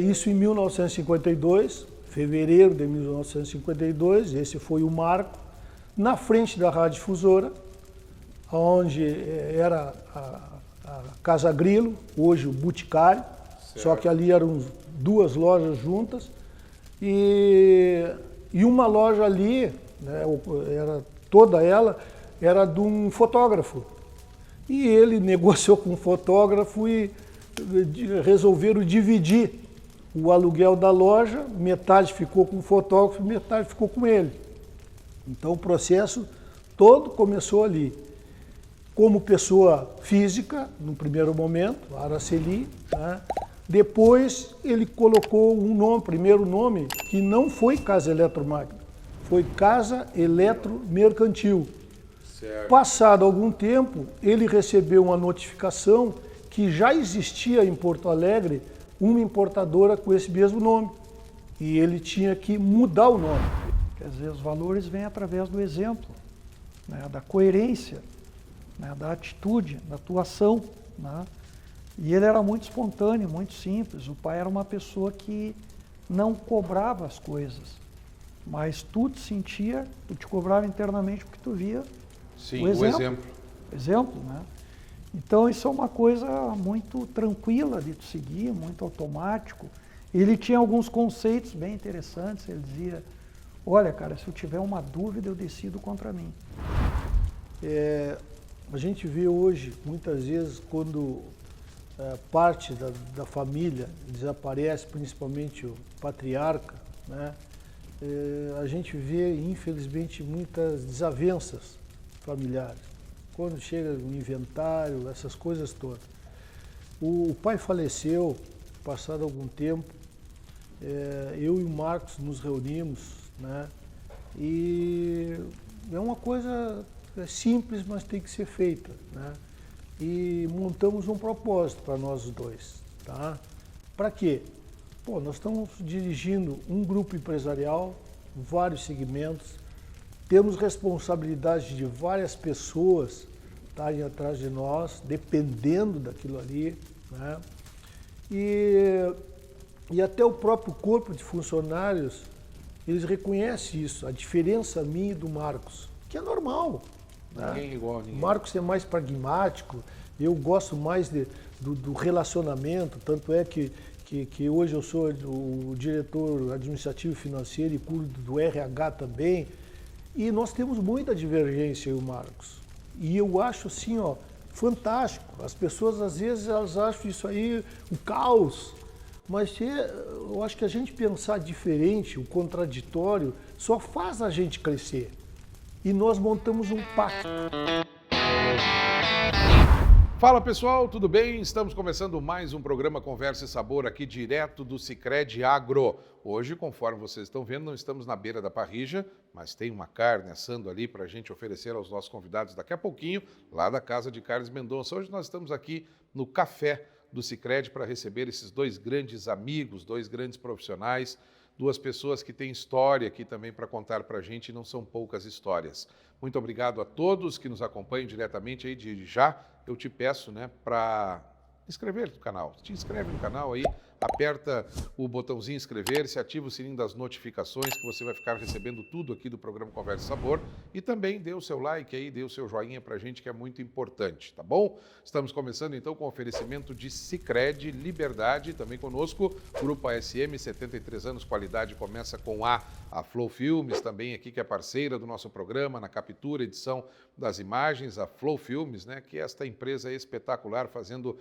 Isso em 1952, fevereiro de 1952, esse foi o marco, na frente da radiodifusora, onde era a Casa Grilo, hoje o Boticário, só que ali eram duas lojas juntas, e uma loja ali, né, toda ela, era de um fotógrafo. E ele negociou com o fotógrafo e resolveram dividir o aluguel da loja, metade ficou com o fotógrafo, metade ficou com ele. Então o processo todo começou ali. Como pessoa física, no primeiro momento, Araceli, né? Depois ele colocou um nome, primeiro nome, que não foi Casa Eletromáquina, foi Casa Eletromercantil. Certo. Passado algum tempo, ele recebeu uma notificação que já existia em Porto Alegre uma importadora com esse mesmo nome. E ele tinha que mudar o nome. Quer dizer, os valores vêm através do exemplo, né, da coerência, né, da atitude, da atuação, né? E ele era muito espontâneo, muito simples. O pai era uma pessoa que não cobrava as coisas, mas tu te sentia, tu te cobrava internamente porque tu via o exemplo. Exemplo, né? Então isso é uma coisa muito tranquila de tu seguir, muito automático. Ele tinha alguns conceitos bem interessantes, ele dizia, olha cara, se eu tiver uma dúvida eu decido contra mim. A gente vê hoje, muitas vezes, quando parte da família desaparece, principalmente o patriarca, né? A gente vê, infelizmente, muitas desavenças familiares. Quando chega o inventário, essas coisas todas. O pai faleceu, passado algum tempo, eu e o Marcos nos reunimos, né? E é uma coisa simples, mas tem que ser feita, né? E montamos um propósito para nós dois, tá? Para quê? Pô, nós estamos dirigindo um grupo empresarial, vários segmentos, temos responsabilidade de várias pessoas estarem atrás de nós, dependendo daquilo ali, né? E até o próprio corpo de funcionários, eles reconhecem isso, a diferença minha e do Marcos, que é normal. Ninguém é igual a ninguém. O Marcos é mais pragmático, eu gosto mais do relacionamento, tanto é que hoje eu sou o diretor administrativo e financeiro e cuido do RH também. E nós temos muita divergência, eu e o Marcos. E eu acho assim, ó, fantástico. As pessoas às vezes elas acham isso aí o caos. Mas eu acho que a gente pensar diferente, o contraditório, só faz a gente crescer. E nós montamos um pacto. Fala pessoal, tudo bem? Estamos começando mais um programa Conversa e Sabor aqui direto do Sicredi Agro. Hoje, conforme vocês estão vendo, não estamos na beira da parrilla, mas tem uma carne assando ali para a gente oferecer aos nossos convidados daqui a pouquinho, lá da Casa de Carnes Mendonça. Hoje nós estamos aqui no café do Sicredi para receber esses dois grandes amigos, dois grandes profissionais, duas pessoas que têm história aqui também para contar para a gente, e não são poucas histórias. Muito obrigado a todos que nos acompanham diretamente aí de já. Eu te peço, né, para inscrever no canal. Te inscreve no canal aí, aperta o botãozinho inscrever-se, ativa o sininho das notificações que você vai ficar recebendo tudo aqui do programa Conversa e Sabor, e também dê o seu like aí, dê o seu joinha pra gente que é muito importante, tá bom? Estamos começando então com o oferecimento de Sicredi, Liberdade, também conosco, Grupo ASM, 73 anos, qualidade começa com a Flow Filmes, também aqui que é parceira do nosso programa, na captura, edição das imagens, a Flow Filmes, né, que é esta empresa espetacular fazendo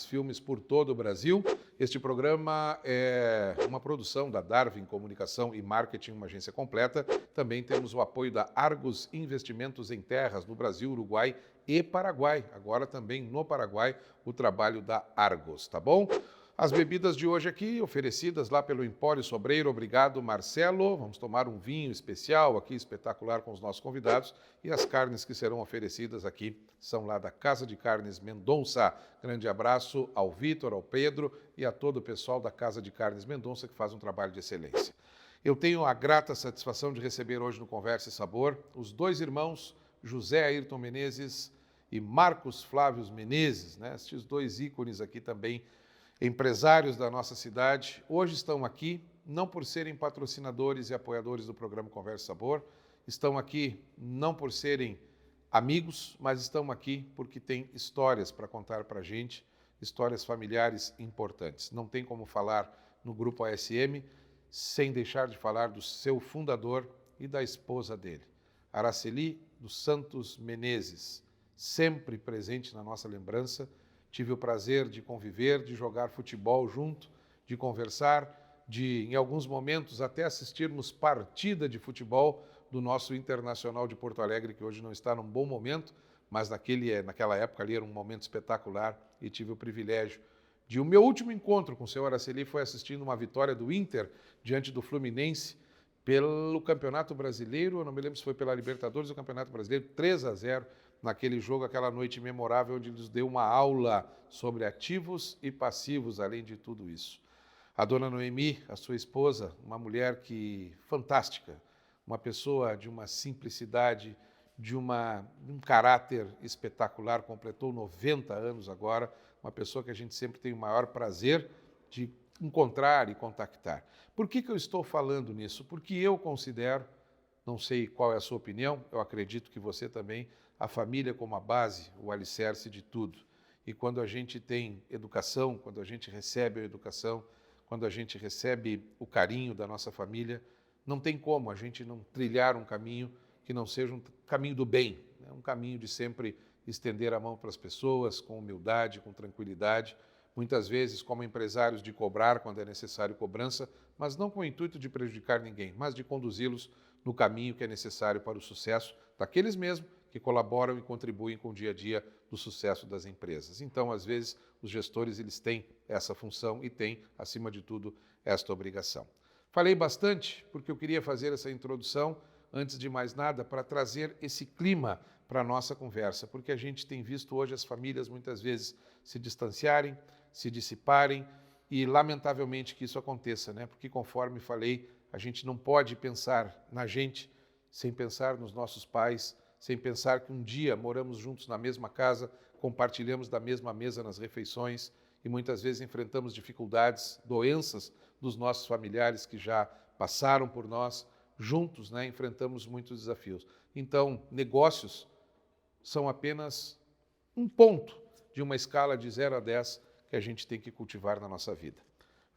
filmes por todo o Brasil. Este programa é uma produção da Darwin Comunicação e Marketing, uma agência completa. Também temos o apoio da Argos Investimentos em Terras no Brasil, Uruguai e Paraguai. Agora também no Paraguai o trabalho da Argos, tá bom? As bebidas de hoje aqui, oferecidas lá pelo Empório Sobreiro. Obrigado, Marcelo. Vamos tomar um vinho especial aqui, espetacular, com os nossos convidados. E as carnes que serão oferecidas aqui são lá da Casa de Carnes Mendonça. Grande abraço ao Vitor, ao Pedro e a todo o pessoal da Casa de Carnes Mendonça, que faz um trabalho de excelência. Eu tenho a grata satisfação de receber hoje no Conversa e Sabor os dois irmãos, José Ayrton Menezes e Marcos Flávio Menezes, né? Estes dois ícones aqui também empresários da nossa cidade, hoje estão aqui não por serem patrocinadores e apoiadores do programa Conversa Sabor, estão aqui não por serem amigos, mas estão aqui porque têm histórias para contar para a gente, histórias familiares importantes. Não tem como falar no Grupo ASM sem deixar de falar do seu fundador e da esposa dele, Araceli dos Santos Menezes, sempre presente na nossa lembrança. Tive o prazer de conviver, de jogar futebol junto, de conversar, de, em alguns momentos, até assistirmos partida de futebol do nosso Internacional de Porto Alegre, que hoje não está num bom momento, mas naquela época ali era um momento espetacular e tive o privilégio de... O meu último encontro com o senhor Araceli foi assistindo uma vitória do Inter diante do Fluminense pelo Campeonato Brasileiro, eu não me lembro se foi pela Libertadores ou Campeonato Brasileiro, 3-0 naquele jogo, aquela noite memorável, onde nos deu uma aula sobre ativos e passivos, além de tudo isso. A dona Noemi, a sua esposa, uma mulher fantástica, uma pessoa de uma simplicidade, de um caráter espetacular, completou 90 anos agora, uma pessoa que a gente sempre tem o maior prazer de encontrar e contactar. Por que eu estou falando nisso? Porque eu considero, não sei qual é a sua opinião, eu acredito que você também, a família como a base, o alicerce de tudo. E quando a gente tem educação, quando a gente recebe a educação, quando a gente recebe o carinho da nossa família, não tem como a gente não trilhar um caminho que não seja um caminho do bem, né? Um caminho de sempre estender a mão para as pessoas com humildade, com tranquilidade, muitas vezes como empresários de cobrar quando é necessário cobrança, mas não com o intuito de prejudicar ninguém, mas de conduzi-los no caminho que é necessário para o sucesso daqueles mesmos que colaboram e contribuem com o dia a dia do sucesso das empresas. Então, às vezes, os gestores eles têm essa função e têm, acima de tudo, esta obrigação. Falei bastante porque eu queria fazer essa introdução, antes de mais nada, para trazer esse clima para a nossa conversa, porque a gente tem visto hoje as famílias muitas vezes se distanciarem, se dissiparem e, lamentavelmente, que isso aconteça, né? Porque, conforme falei, a gente não pode pensar na gente sem pensar nos nossos pais, sem pensar que um dia moramos juntos na mesma casa, compartilhamos da mesma mesa nas refeições e muitas vezes enfrentamos dificuldades, doenças dos nossos familiares que já passaram por nós, juntos, né, enfrentamos muitos desafios. Então, negócios são apenas um ponto de uma escala de 0 a 10 que a gente tem que cultivar na nossa vida.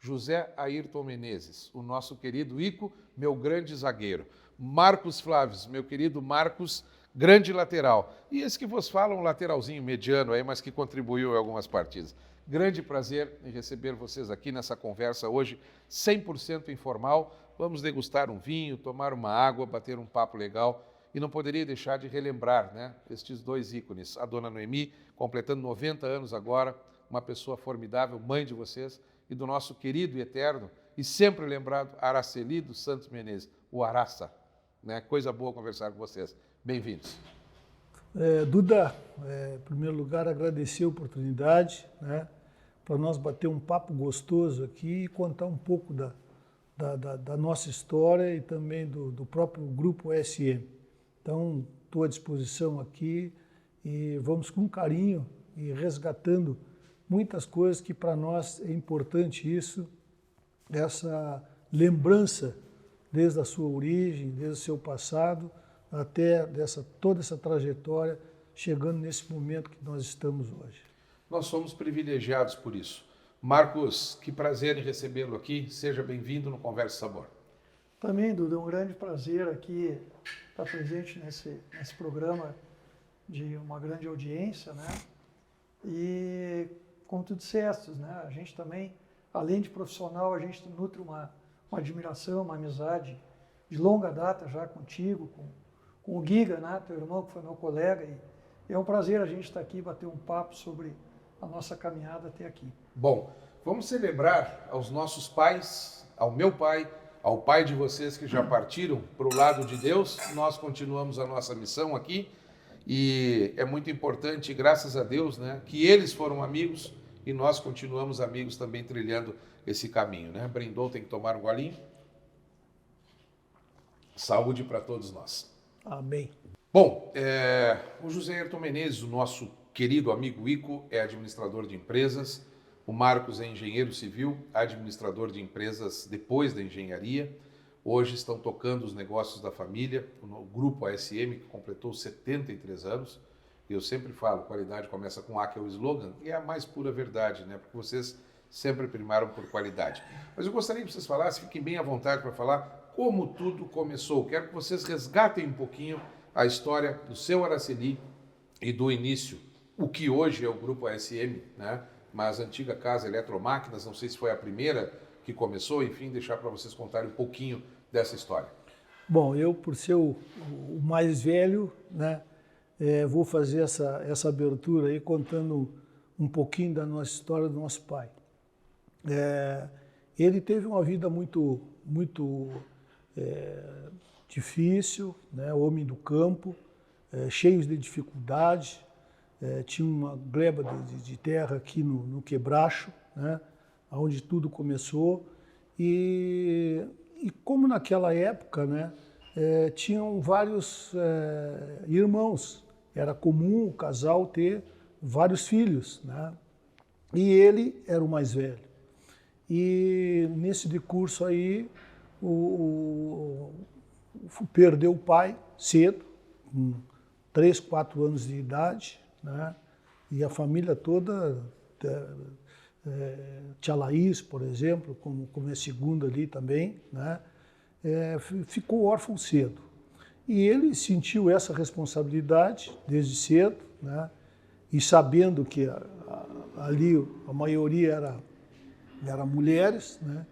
José Ayrton Menezes, o nosso querido Ico, meu grande zagueiro. Marcos Flávio, meu querido Marcos, grande lateral. E esse que vos fala, um lateralzinho mediano aí, mas que contribuiu em algumas partidas. Grande prazer em receber vocês aqui nessa conversa hoje, 100% informal. Vamos degustar um vinho, tomar uma água, bater um papo legal. E não poderia deixar de relembrar, né, estes dois ícones. A dona Noemi, completando 90 anos agora, uma pessoa formidável, mãe de vocês, e do nosso querido e eterno, e sempre lembrado, Araceli dos Santos Menezes, o Araça. Né? Coisa boa conversar com vocês. Bem-vindos. Duda, em primeiro lugar, agradecer a oportunidade, né, para nós bater um papo gostoso aqui e contar um pouco da nossa história e também do próprio Grupo ASM. Então, estou à disposição aqui e vamos com carinho e resgatando muitas coisas que para nós é importante isso, essa lembrança desde a sua origem, desde o seu passado, até toda essa trajetória, chegando nesse momento que nós estamos hoje. Nós somos privilegiados por isso. Marcos, que prazer em recebê-lo aqui. Seja bem-vindo no Conversa Sabor. Também, Duda, é um grande prazer aqui estar presente nesse programa de uma grande audiência, né? E, como tu disseste, né? A gente também, além de profissional, a gente nutre uma admiração, uma amizade de longa data já contigo, com o Giga, né? Teu irmão, que foi meu colega. E é um prazer a gente estar aqui, bater um papo sobre a nossa caminhada até aqui. Bom, vamos celebrar aos nossos pais, ao meu pai, ao pai de vocês que já partiram para o lado de Deus. Nós continuamos a nossa missão aqui e é muito importante, graças a Deus, né, que eles foram amigos e nós continuamos amigos também trilhando esse caminho, né? Brindou, tem que tomar um golinho. Saúde para todos nós. Amém. Bom, o José Ayrton Menezes, o nosso querido amigo Ico, é administrador de empresas, O Marcos é engenheiro civil, administrador de empresas depois da engenharia. Hoje estão tocando os negócios da família, o grupo ASM, que completou 73 anos. Eu sempre falo, qualidade começa com A, que é o slogan, e é a mais pura verdade, né? Porque vocês sempre primaram por qualidade. Mas eu gostaria que vocês falassem, fiquem bem à vontade para falar como tudo começou. Quero que vocês resgatem um pouquinho a história do seu Araceli e do início, o que hoje é o grupo ASM, né? Mas a antiga Casa Eletromáquinas, não sei se foi a primeira que começou, enfim, deixar para vocês contarem um pouquinho dessa história. Bom, eu, por ser o mais velho, né, vou fazer essa abertura aí contando um pouquinho da nossa história do nosso pai. Ele teve uma vida muito difícil, né, homem do campo, cheio de dificuldades. Tinha uma gleba de terra aqui no Quebracho, né, onde tudo começou. E como naquela época, né, tinham vários irmãos, era comum o casal ter vários filhos, né, e ele era o mais velho. E nesse decurso aí, perdeu o pai cedo, com 3, 4 anos de idade, né, e a família toda... Tia Laís, por exemplo, como é segunda ali também, né, ficou órfão cedo. E ele sentiu essa responsabilidade desde cedo, né, e sabendo que ali a maioria era mulheres, né,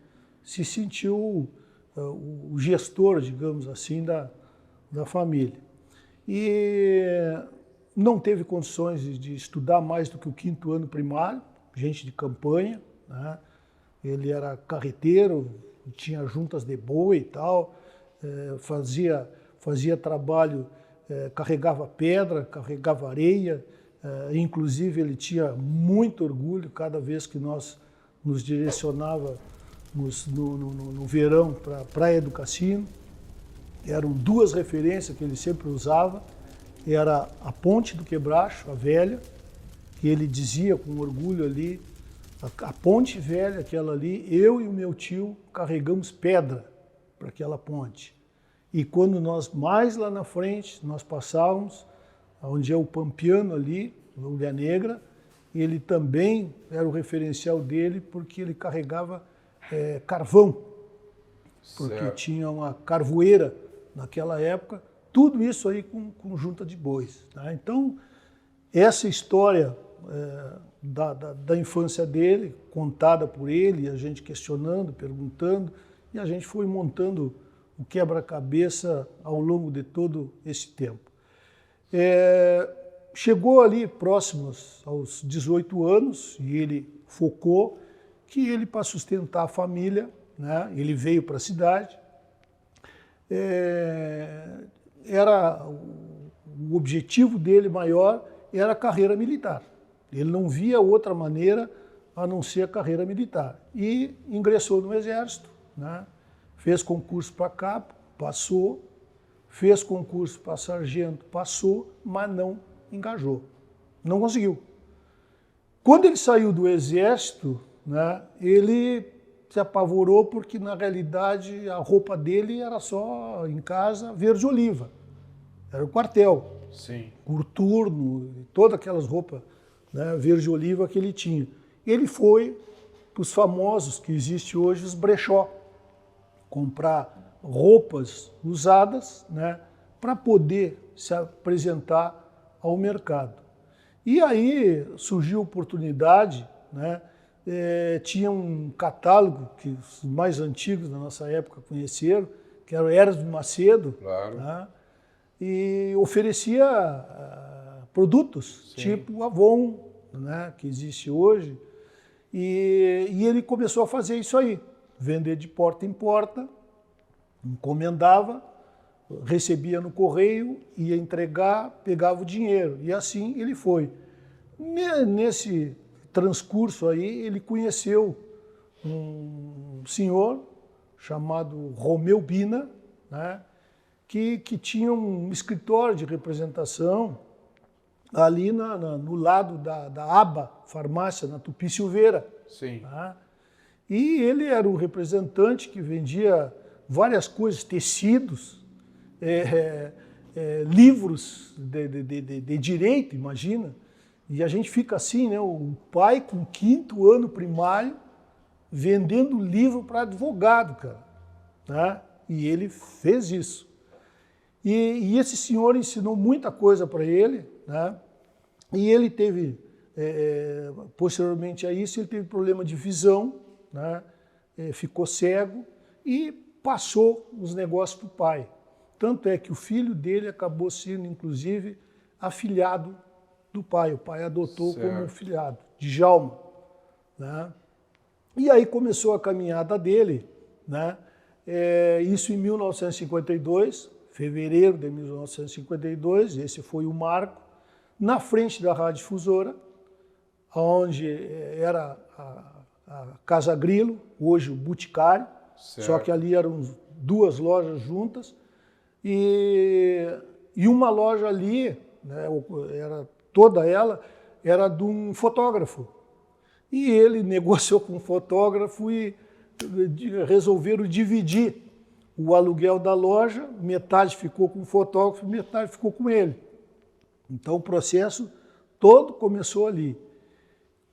se sentiu o gestor, digamos assim, da família. E não teve condições de estudar mais do que o 5º ano primário, gente de campanha, né? Ele era carreteiro, tinha juntas de boi e tal, fazia trabalho, carregava pedra, carregava areia, inclusive ele tinha muito orgulho cada vez que nós nos direcionávamos no verão para a Praia do Cassino. Eram 2 referências que ele sempre usava, era a Ponte do Quebracho, a velha, que ele dizia com orgulho ali, a ponte velha, aquela ali, eu e o meu tio carregamos pedra para aquela ponte. E quando nós, mais lá na frente, nós passávamos, onde é o Pampiano ali, no Ilha Negra, ele também era o referencial dele porque ele carregava carvão, porque certo. Tinha uma carvoeira naquela época, tudo isso aí com junta de bois. Tá? Então, essa história da infância dele, contada por ele, a gente questionando, perguntando, e a gente foi montando o quebra-cabeça ao longo de todo esse tempo. Chegou ali próximos aos 18 anos e ele focou que ele, para sustentar a família, né, ele veio para a cidade, o objetivo dele maior era a carreira militar. Ele não via outra maneira a não ser a carreira militar. E ingressou no Exército, né? Fez concurso para cabo, passou, fez concurso para sargento, passou, mas não engajou. Não conseguiu. Quando ele saiu do Exército, né, ele se apavorou porque, na realidade, a roupa dele era só, em casa, verde-oliva. Era o quartel. Sim. Coturno, todas aquelas roupas, né, verde-oliva que ele tinha. Ele foi para os famosos que existem hoje, os brechó, comprar roupas usadas, né, para poder se apresentar ao mercado. E aí surgiu a oportunidade, né, tinha um catálogo que os mais antigos da nossa época conheceram, que era o Eras de Macedo, Claro. né, e oferecia produtos, Sim. tipo o Avon, né, que existe hoje, e ele começou a fazer isso aí, vender de porta em porta, encomendava, recebia no correio, ia entregar, pegava o dinheiro, e assim ele foi. Nesse transcurso aí, ele conheceu um senhor chamado Romeu Bina, né, que tinha um escritório de representação ali no lado da ABA Farmácia, na Tupi Silveira. Sim. Tá? E ele era um representante que vendia várias coisas, tecidos, livros de direito, imagina. E a gente fica assim, né? O pai com 5º ano primário vendendo livro para advogado, cara. Né? E ele fez isso. E esse senhor ensinou muita coisa para ele, né? E ele teve, posteriormente a isso, ele teve problema de visão, né? Ficou cego e passou os negócios para o pai. Tanto é que o filho dele acabou sendo, inclusive, afilhado do pai. O pai adotou como filhado, Djalma. Né? E aí começou a caminhada dele, né? Isso em 1952, fevereiro de 1952, esse foi o marco, na frente da radiodifusora, onde era a Casa Grilo, hoje o Boticário, só que ali eram 2 lojas juntas, e uma loja ali, né, toda ela, era de um fotógrafo. E ele negociou com o fotógrafo e resolveram dividir o aluguel da loja, metade ficou com o fotógrafo, metade ficou com ele. Então o processo todo começou ali.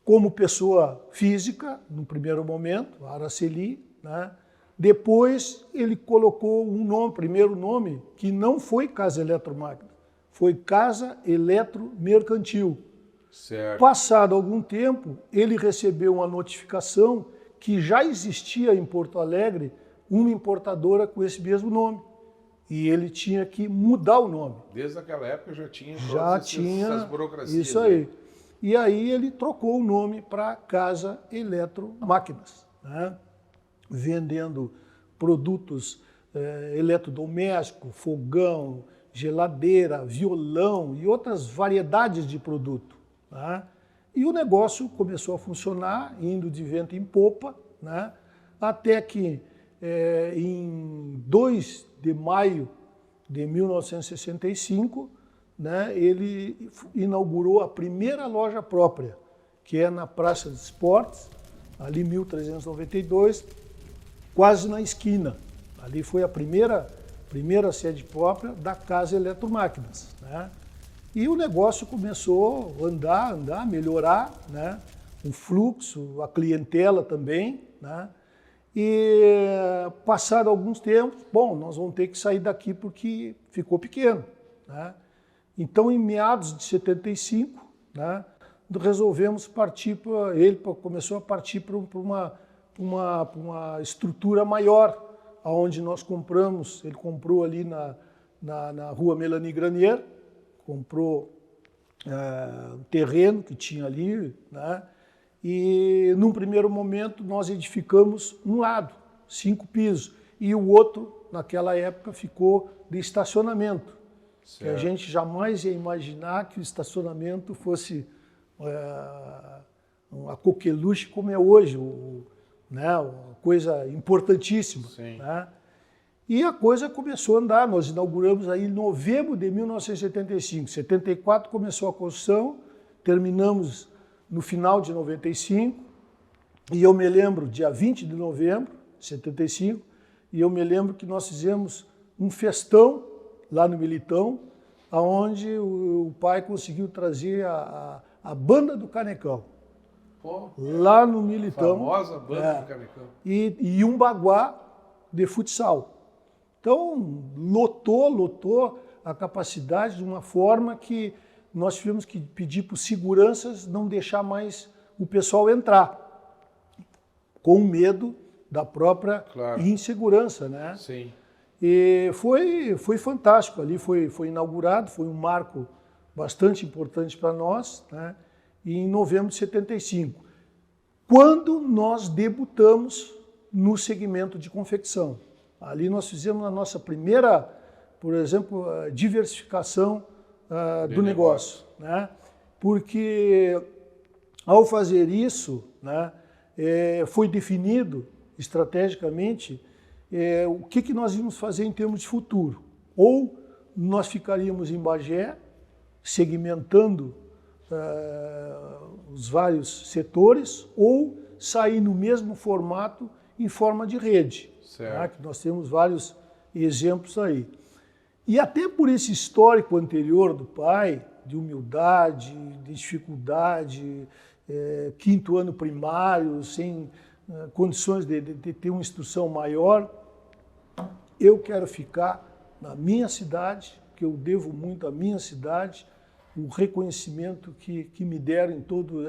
Como pessoa física, no primeiro momento, Araceli, né? Depois ele colocou um nome, primeiro nome, que não foi Casa Eletromáquina, foi Casa Eletromercantil. Certo. Passado algum tempo, ele recebeu uma notificação que já existia em Porto Alegre uma importadora com esse mesmo nome. E ele tinha que mudar o nome. Desde aquela época já tinha essas burocracias. Isso aí. E aí ele trocou o nome para Casa Eletromáquinas, né? Vendendo produtos eletrodomésticos, fogão, geladeira, violão e outras variedades de produto. Né? E o negócio começou a funcionar, indo de vento em popa, né? Até que em 2 de maio de 1965, né, ele inaugurou a primeira loja própria, que é na Praça de Esportes, ali 1392, quase na esquina. Ali foi a primeira sede própria da Casa Eletromáquinas. Né? E o negócio começou a andar, melhorar, né? O fluxo, a clientela também. Né? E passado alguns tempos, bom, nós vamos ter que sair daqui porque ficou pequeno. Né? Então, em meados de 75, né, resolvemos partir ele começou a partir para uma estrutura maior, onde nós compramos, ele comprou ali na rua Melanie Granier, comprou um terreno que tinha ali, né, e num primeiro momento nós edificamos um lado, 5 pisos, e o outro, naquela época, ficou de estacionamento. Que a gente jamais ia imaginar que o estacionamento fosse uma coqueluche como é hoje, né, uma coisa importantíssima. Né? E a coisa começou a andar, nós inauguramos aí em novembro de 1975. 74 começou a construção, terminamos no final de 95, e eu me lembro, dia 20 de novembro de 75, e eu me lembro que nós fizemos um festão lá no Militão, onde o pai conseguiu trazer a banda do Canecão. Pô, lá no Militão. A famosa banda do Canecão. E um baguá de futsal. Então, lotou a capacidade de uma forma que nós tivemos que pedir para os seguranças não deixar mais o pessoal entrar, com medo da própria insegurança, né? Sim. E foi fantástico, ali foi inaugurado, foi um marco bastante importante para nós, né? E em novembro de 75, quando nós debutamos no segmento de confecção. Ali nós fizemos a nossa primeira, por exemplo, diversificação do negócio, né? Porque ao fazer isso, né, foi definido estrategicamente o que nós íamos fazer em termos de futuro. Ou nós ficaríamos em Bagé, segmentando os vários setores, ou sair no mesmo formato em forma de rede. Certo. Tá? Que nós temos vários exemplos aí. E até por esse histórico anterior do pai, de humildade, de dificuldade, quinto ano primário, sem condições de ter uma instrução maior, eu quero ficar na minha cidade, que eu devo muito à minha cidade, o reconhecimento que me deram em toda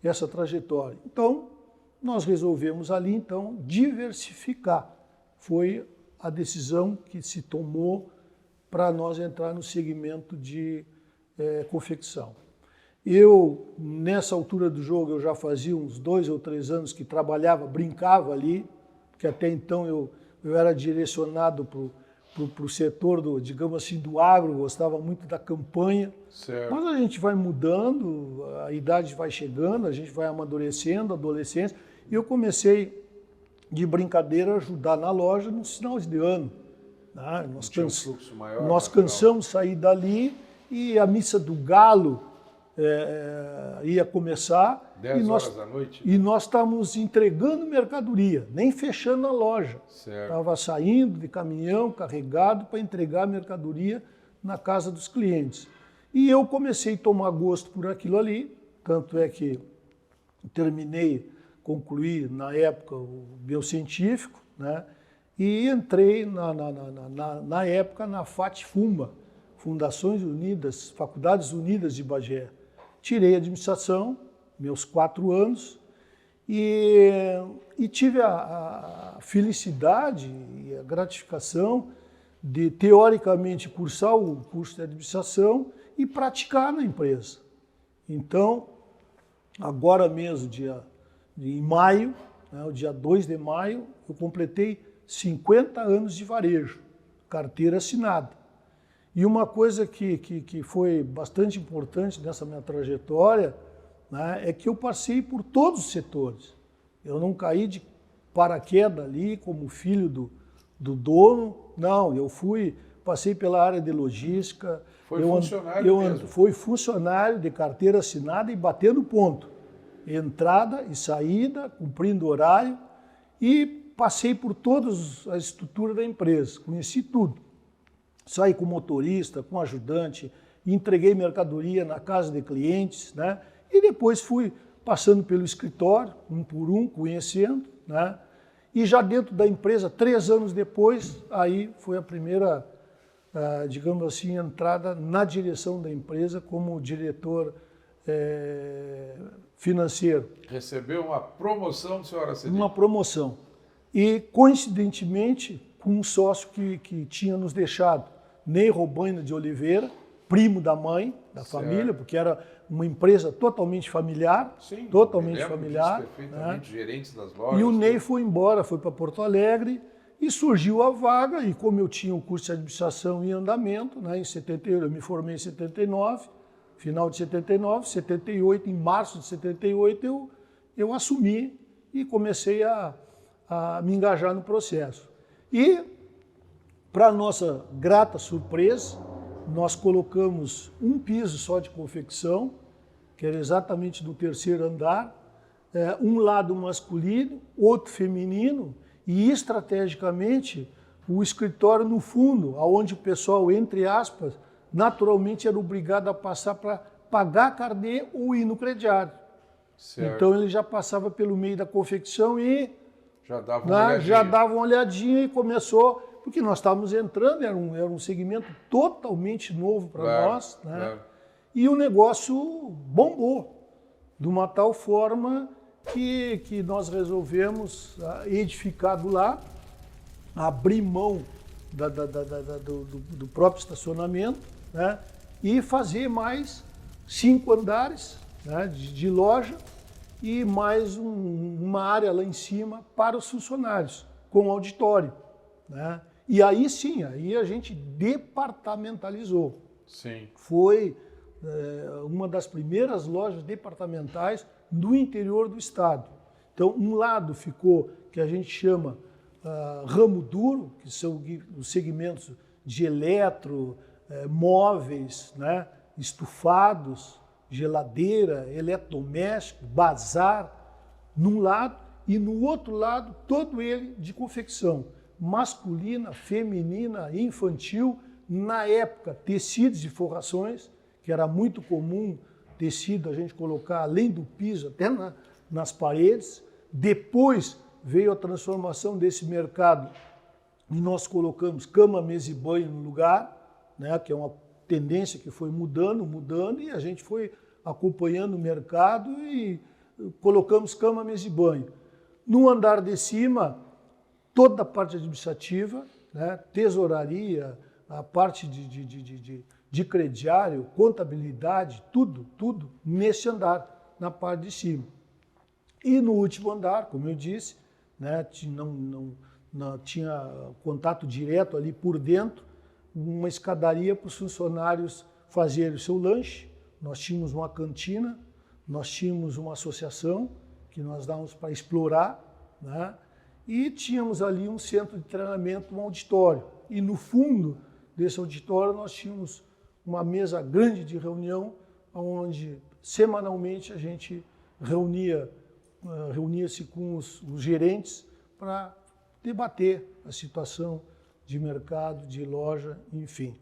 essa trajetória. Então, nós resolvemos ali, então, diversificar. Foi a decisão que se tomou para nós entrar no segmento de confecção. Eu, nessa altura do jogo, eu já fazia uns 2 ou 3 anos que trabalhava, brincava ali, porque até então eu era direcionado para o setor digamos assim, do agro, gostava muito da campanha. Certo. Mas a gente vai mudando, a idade vai chegando, a gente vai amadurecendo, adolescência, e eu comecei, de brincadeira, a ajudar na loja no final de ano. Né? Nós cansamos de sair dali e a missa do galo ia começar. 10 horas da noite? E nós estávamos entregando mercadoria, nem fechando a loja. Estava saindo de caminhão carregado para entregar mercadoria na casa dos clientes. E eu comecei a tomar gosto por aquilo ali, tanto é que concluí na época o biocientífico, né? E entrei na época na FAT-FUMBA, Fundações Unidas, Faculdades Unidas de Bagé. Tirei administração, meus 4 anos, e tive a felicidade e a gratificação de, teoricamente, cursar o curso de administração e praticar na empresa. Então, agora mesmo, em maio, né, o dia 2 de maio, eu completei 50 anos de varejo, carteira assinada. E uma coisa que foi bastante importante nessa minha trajetória, né, é que eu passei por todos os setores. Eu não caí de paraquedas ali como filho do dono, não, passei pela área de logística. Fui funcionário de carteira assinada e batendo ponto. Entrada e saída, cumprindo horário, e passei por toda a estrutura da empresa, conheci tudo. Saí com motorista, com ajudante, entreguei mercadoria na casa de clientes, né? E depois fui passando pelo escritório, um por um, conhecendo, né? E já dentro da empresa, 3 anos depois, aí foi a primeira, digamos assim, entrada na direção da empresa como diretor financeiro. Recebeu uma promoção, senhora Cedinho? Uma promoção. E, coincidentemente, com um sócio que tinha nos deixado, Ney Robaina de Oliveira, primo da mãe, da família, porque era uma empresa totalmente familiar. Sim, totalmente familiar. Perfeitamente, né? Gerentes das lojas. E o Ney foi embora, foi para Porto Alegre, e surgiu a vaga, e como eu tinha um curso de administração em andamento, né, em 78, eu me formei em 79, final de 79, 78, em março de 78, eu assumi e comecei a me engajar no processo. E, para nossa grata surpresa, nós colocamos um piso só de confecção, que era exatamente no 3º andar, um lado masculino, outro feminino, e estrategicamente o escritório no fundo, onde o pessoal, entre aspas, naturalmente era obrigado a passar para pagar carnê ou ir no crediário. Certo. Então ele já passava pelo meio da confecção e já dava uma olhadinha e começou, porque nós estávamos entrando, era um segmento totalmente novo para nós, né? Claro. E o negócio bombou, de uma tal forma que nós resolvemos edificar do lá, abrir mão do próprio estacionamento, né? E fazer mais 5 andares, né, de loja e mais uma área lá em cima para os funcionários, com auditório, né? E aí sim, aí a gente departamentalizou. Sim. Foi uma das primeiras lojas departamentais do interior do estado. Então, um lado ficou, que a gente chama ramo duro, que são os segmentos de eletro, móveis, né, estufados, geladeira, eletrodoméstico, bazar, num lado, e no outro lado, todo ele de confecção, masculina, feminina, infantil, na época, tecidos e forrações, que era muito comum tecido a gente colocar além do piso, até nas paredes. Depois veio a transformação desse mercado e nós colocamos cama, mesa e banho no lugar, né, que é uma tendência que foi mudando, e a gente foi acompanhando o mercado e colocamos cama, mesa e banho. No andar de cima, toda a parte administrativa, né, tesouraria, a parte de crediário, contabilidade, tudo nesse andar, na parte de cima. E no último andar, como eu disse, né, não tinha contato direto ali por dentro, uma escadaria para os funcionários fazerem o seu lanche. Nós tínhamos uma cantina, nós tínhamos uma associação que nós dávamos para explorar, né, e tínhamos ali um centro de treinamento, um auditório. E no fundo desse auditório nós tínhamos uma mesa grande de reunião, onde semanalmente a gente reunia-se com os gerentes para debater a situação de mercado, de loja, enfim.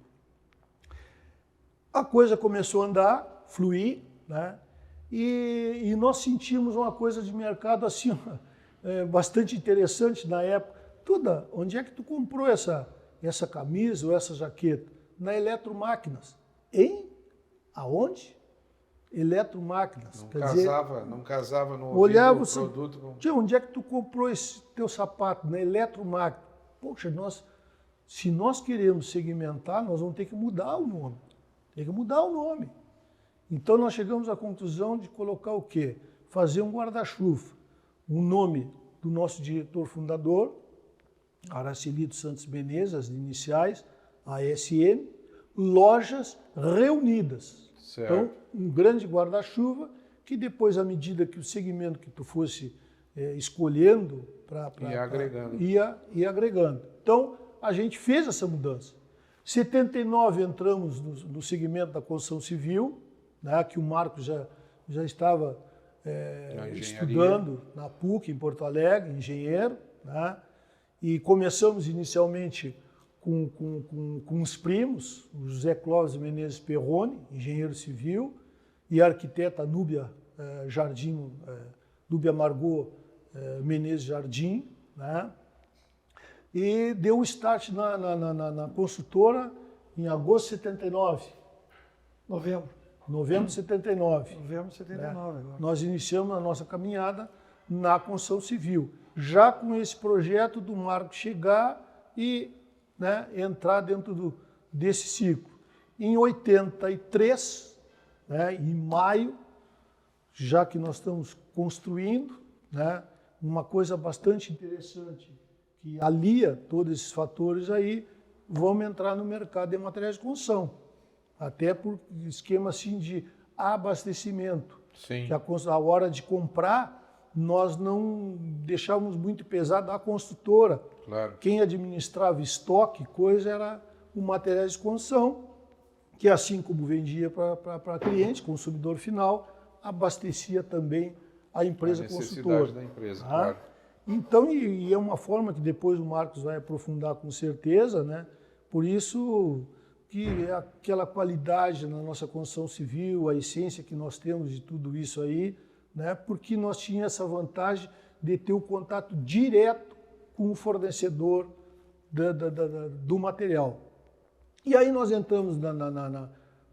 A coisa começou a andar, fluir, né? E nós sentimos uma coisa de mercado assim, bastante interessante na época. Tuda, onde é que tu comprou essa camisa ou essa jaqueta? Na Eletromáquinas. Em? Aonde? Eletromáquinas. Não casava no olhava o produto. Tia, onde é que tu comprou esse teu sapato? Na Eletromáquinas. Poxa, se nós queremos segmentar, nós vamos ter que mudar o nome. Tem que mudar o nome. Então nós chegamos à conclusão de colocar o quê? Fazer um guarda-chuva. O nome do nosso diretor fundador, Aracelito Santos Menezes, as iniciais, ASM, Lojas Reunidas. Certo. Então, um grande guarda-chuva que depois, à medida que o segmento que tu fosse escolhendo, ia agregando. Então, a gente fez essa mudança. Em 79 entramos no segmento da construção civil, né, que o Marcos já estava estudando na PUC, em Porto Alegre, engenheiro, né, e começamos inicialmente com os primos, o José Clóvis Menezes Perrone, engenheiro civil, e a arquiteta Núbia Margot Menezes Jardim, né? E deu o start na construtora em agosto de 79. Novembro de 79. Novembro de 79. Né? Agora. Nós iniciamos a nossa caminhada na construção civil, já com esse projeto do Marco chegar e, né, entrar dentro desse ciclo. Em 83, né, em maio, já que nós estamos construindo, né, uma coisa bastante interessante que alia todos esses fatores aí, vamos entrar no mercado de materiais de construção, até por esquema assim de abastecimento. Sim. Que a hora de comprar, nós não deixávamos muito pesado a construtora. Claro. Quem administrava estoque, coisa, era o material de construção, que assim como vendia para cliente, consumidor final, abastecia também a empresa construtora. Da empresa, tá? Claro. Então, e é uma forma que depois o Marcos vai aprofundar com certeza, né? Por isso que aquela qualidade na nossa construção civil, a essência que nós temos de tudo isso aí, né? Porque nós tínhamos essa vantagem de ter o contato direto com o fornecedor do material. E aí nós entramos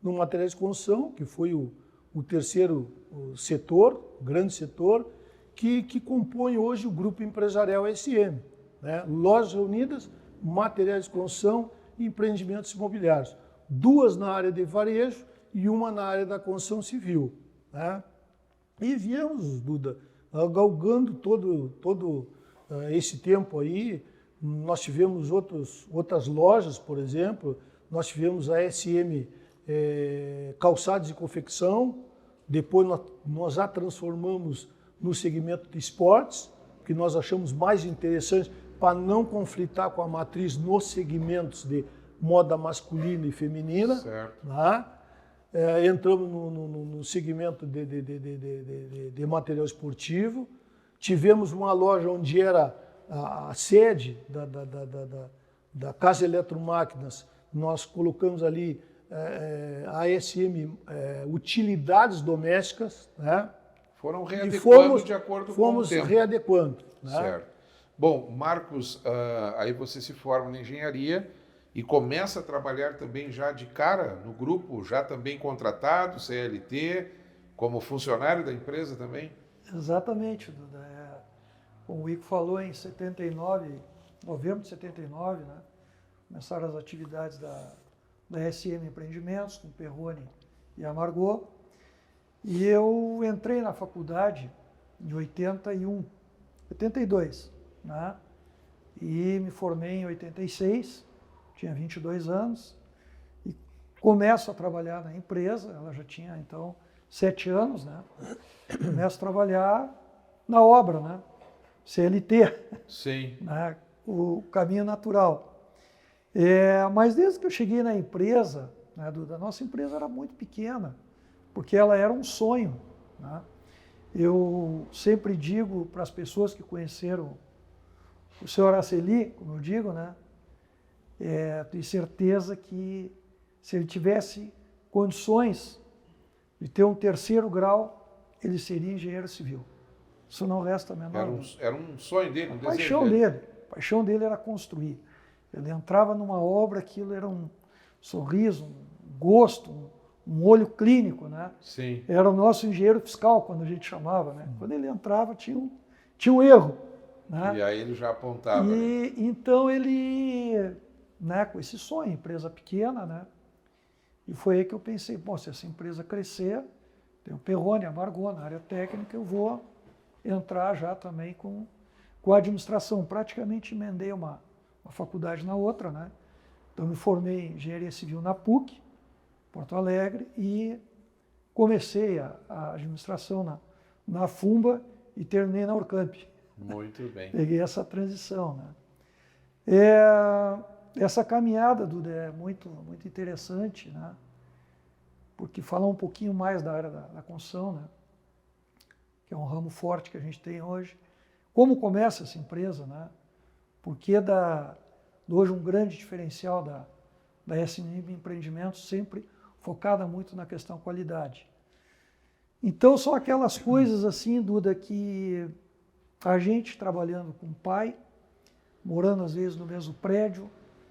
no material de construção, que foi o terceiro setor, grande setor, que compõe hoje o Grupo Empresarial SM, né? Lojas Reunidas, materiais de construção e empreendimentos imobiliários. 2 na área de varejo e 1 na área da construção civil, né? E viemos, Duda, galgando todo esse tempo aí. Nós tivemos outras lojas, por exemplo, nós tivemos a SM Calçados e Confecção, depois nós a transformamos no segmento de esportes, que nós achamos mais interessante para não conflitar com a matriz nos segmentos de moda masculina e feminina. Certo. Né? Entramos no segmento de material esportivo, tivemos uma loja onde era a sede da Casa Eletromáquinas, nós colocamos ali a ASM Utilidades Domésticas, né? Foram E readequando de acordo com o fomos tempo. readequando. Né? Certo. Bom, Marcos, aí você se forma na engenharia e começa a trabalhar também já de cara no grupo, já também contratado, CLT, como funcionário da empresa também? Exatamente, Duda. Como o Ico falou, em 79, novembro de 79, né, começaram as atividades da SM Empreendimentos, com Perrone e Amargor. E eu entrei na faculdade em 82, né? E me formei em 86, tinha 22 anos, e começo a trabalhar na empresa, ela já tinha então 7 anos, né? Começo a trabalhar na obra, né? CLT, Sim. né? O caminho natural. Mas desde que eu cheguei na empresa, né, Duda, a nossa empresa era muito pequena, porque ela era um sonho, né? Eu sempre digo para as pessoas que conheceram o senhor Araceli, como eu digo, né? Tenho certeza que se ele tivesse condições de ter um 3º grau, ele seria engenheiro civil. Isso não resta a menor dúvida. Era um sonho dele, um desejo Paixão dele. dele. A paixão dele era construir. Ele entrava numa obra, aquilo era um sorriso, um gosto, um olho clínico, né? Sim. Era o nosso engenheiro fiscal, quando a gente chamava, né? Quando ele entrava, tinha um erro, né? E aí ele já apontava. Né? E então ele, né, com esse sonho, empresa pequena, né? E foi aí que eu pensei, bom, se essa empresa crescer, tem o Perrone, a Amargor na área técnica, eu vou entrar já também com a administração. Praticamente emendei uma faculdade na outra, né? Então me formei em engenharia civil na PUC, Porto Alegre, e comecei a administração na FUMBA e terminei na Urcamp. Muito bem. Peguei essa transição, né? Essa caminhada, Duda, é muito, muito interessante, né? Porque falar um pouquinho mais da área da construção, né? Que é um ramo forte que a gente tem hoje. Como começa essa empresa, né? Porque hoje um grande diferencial da SM Empreendimentos, sempre focada muito na questão qualidade. Então são aquelas coisas assim, Duda, que a gente trabalhando com o pai, morando às vezes no mesmo prédio,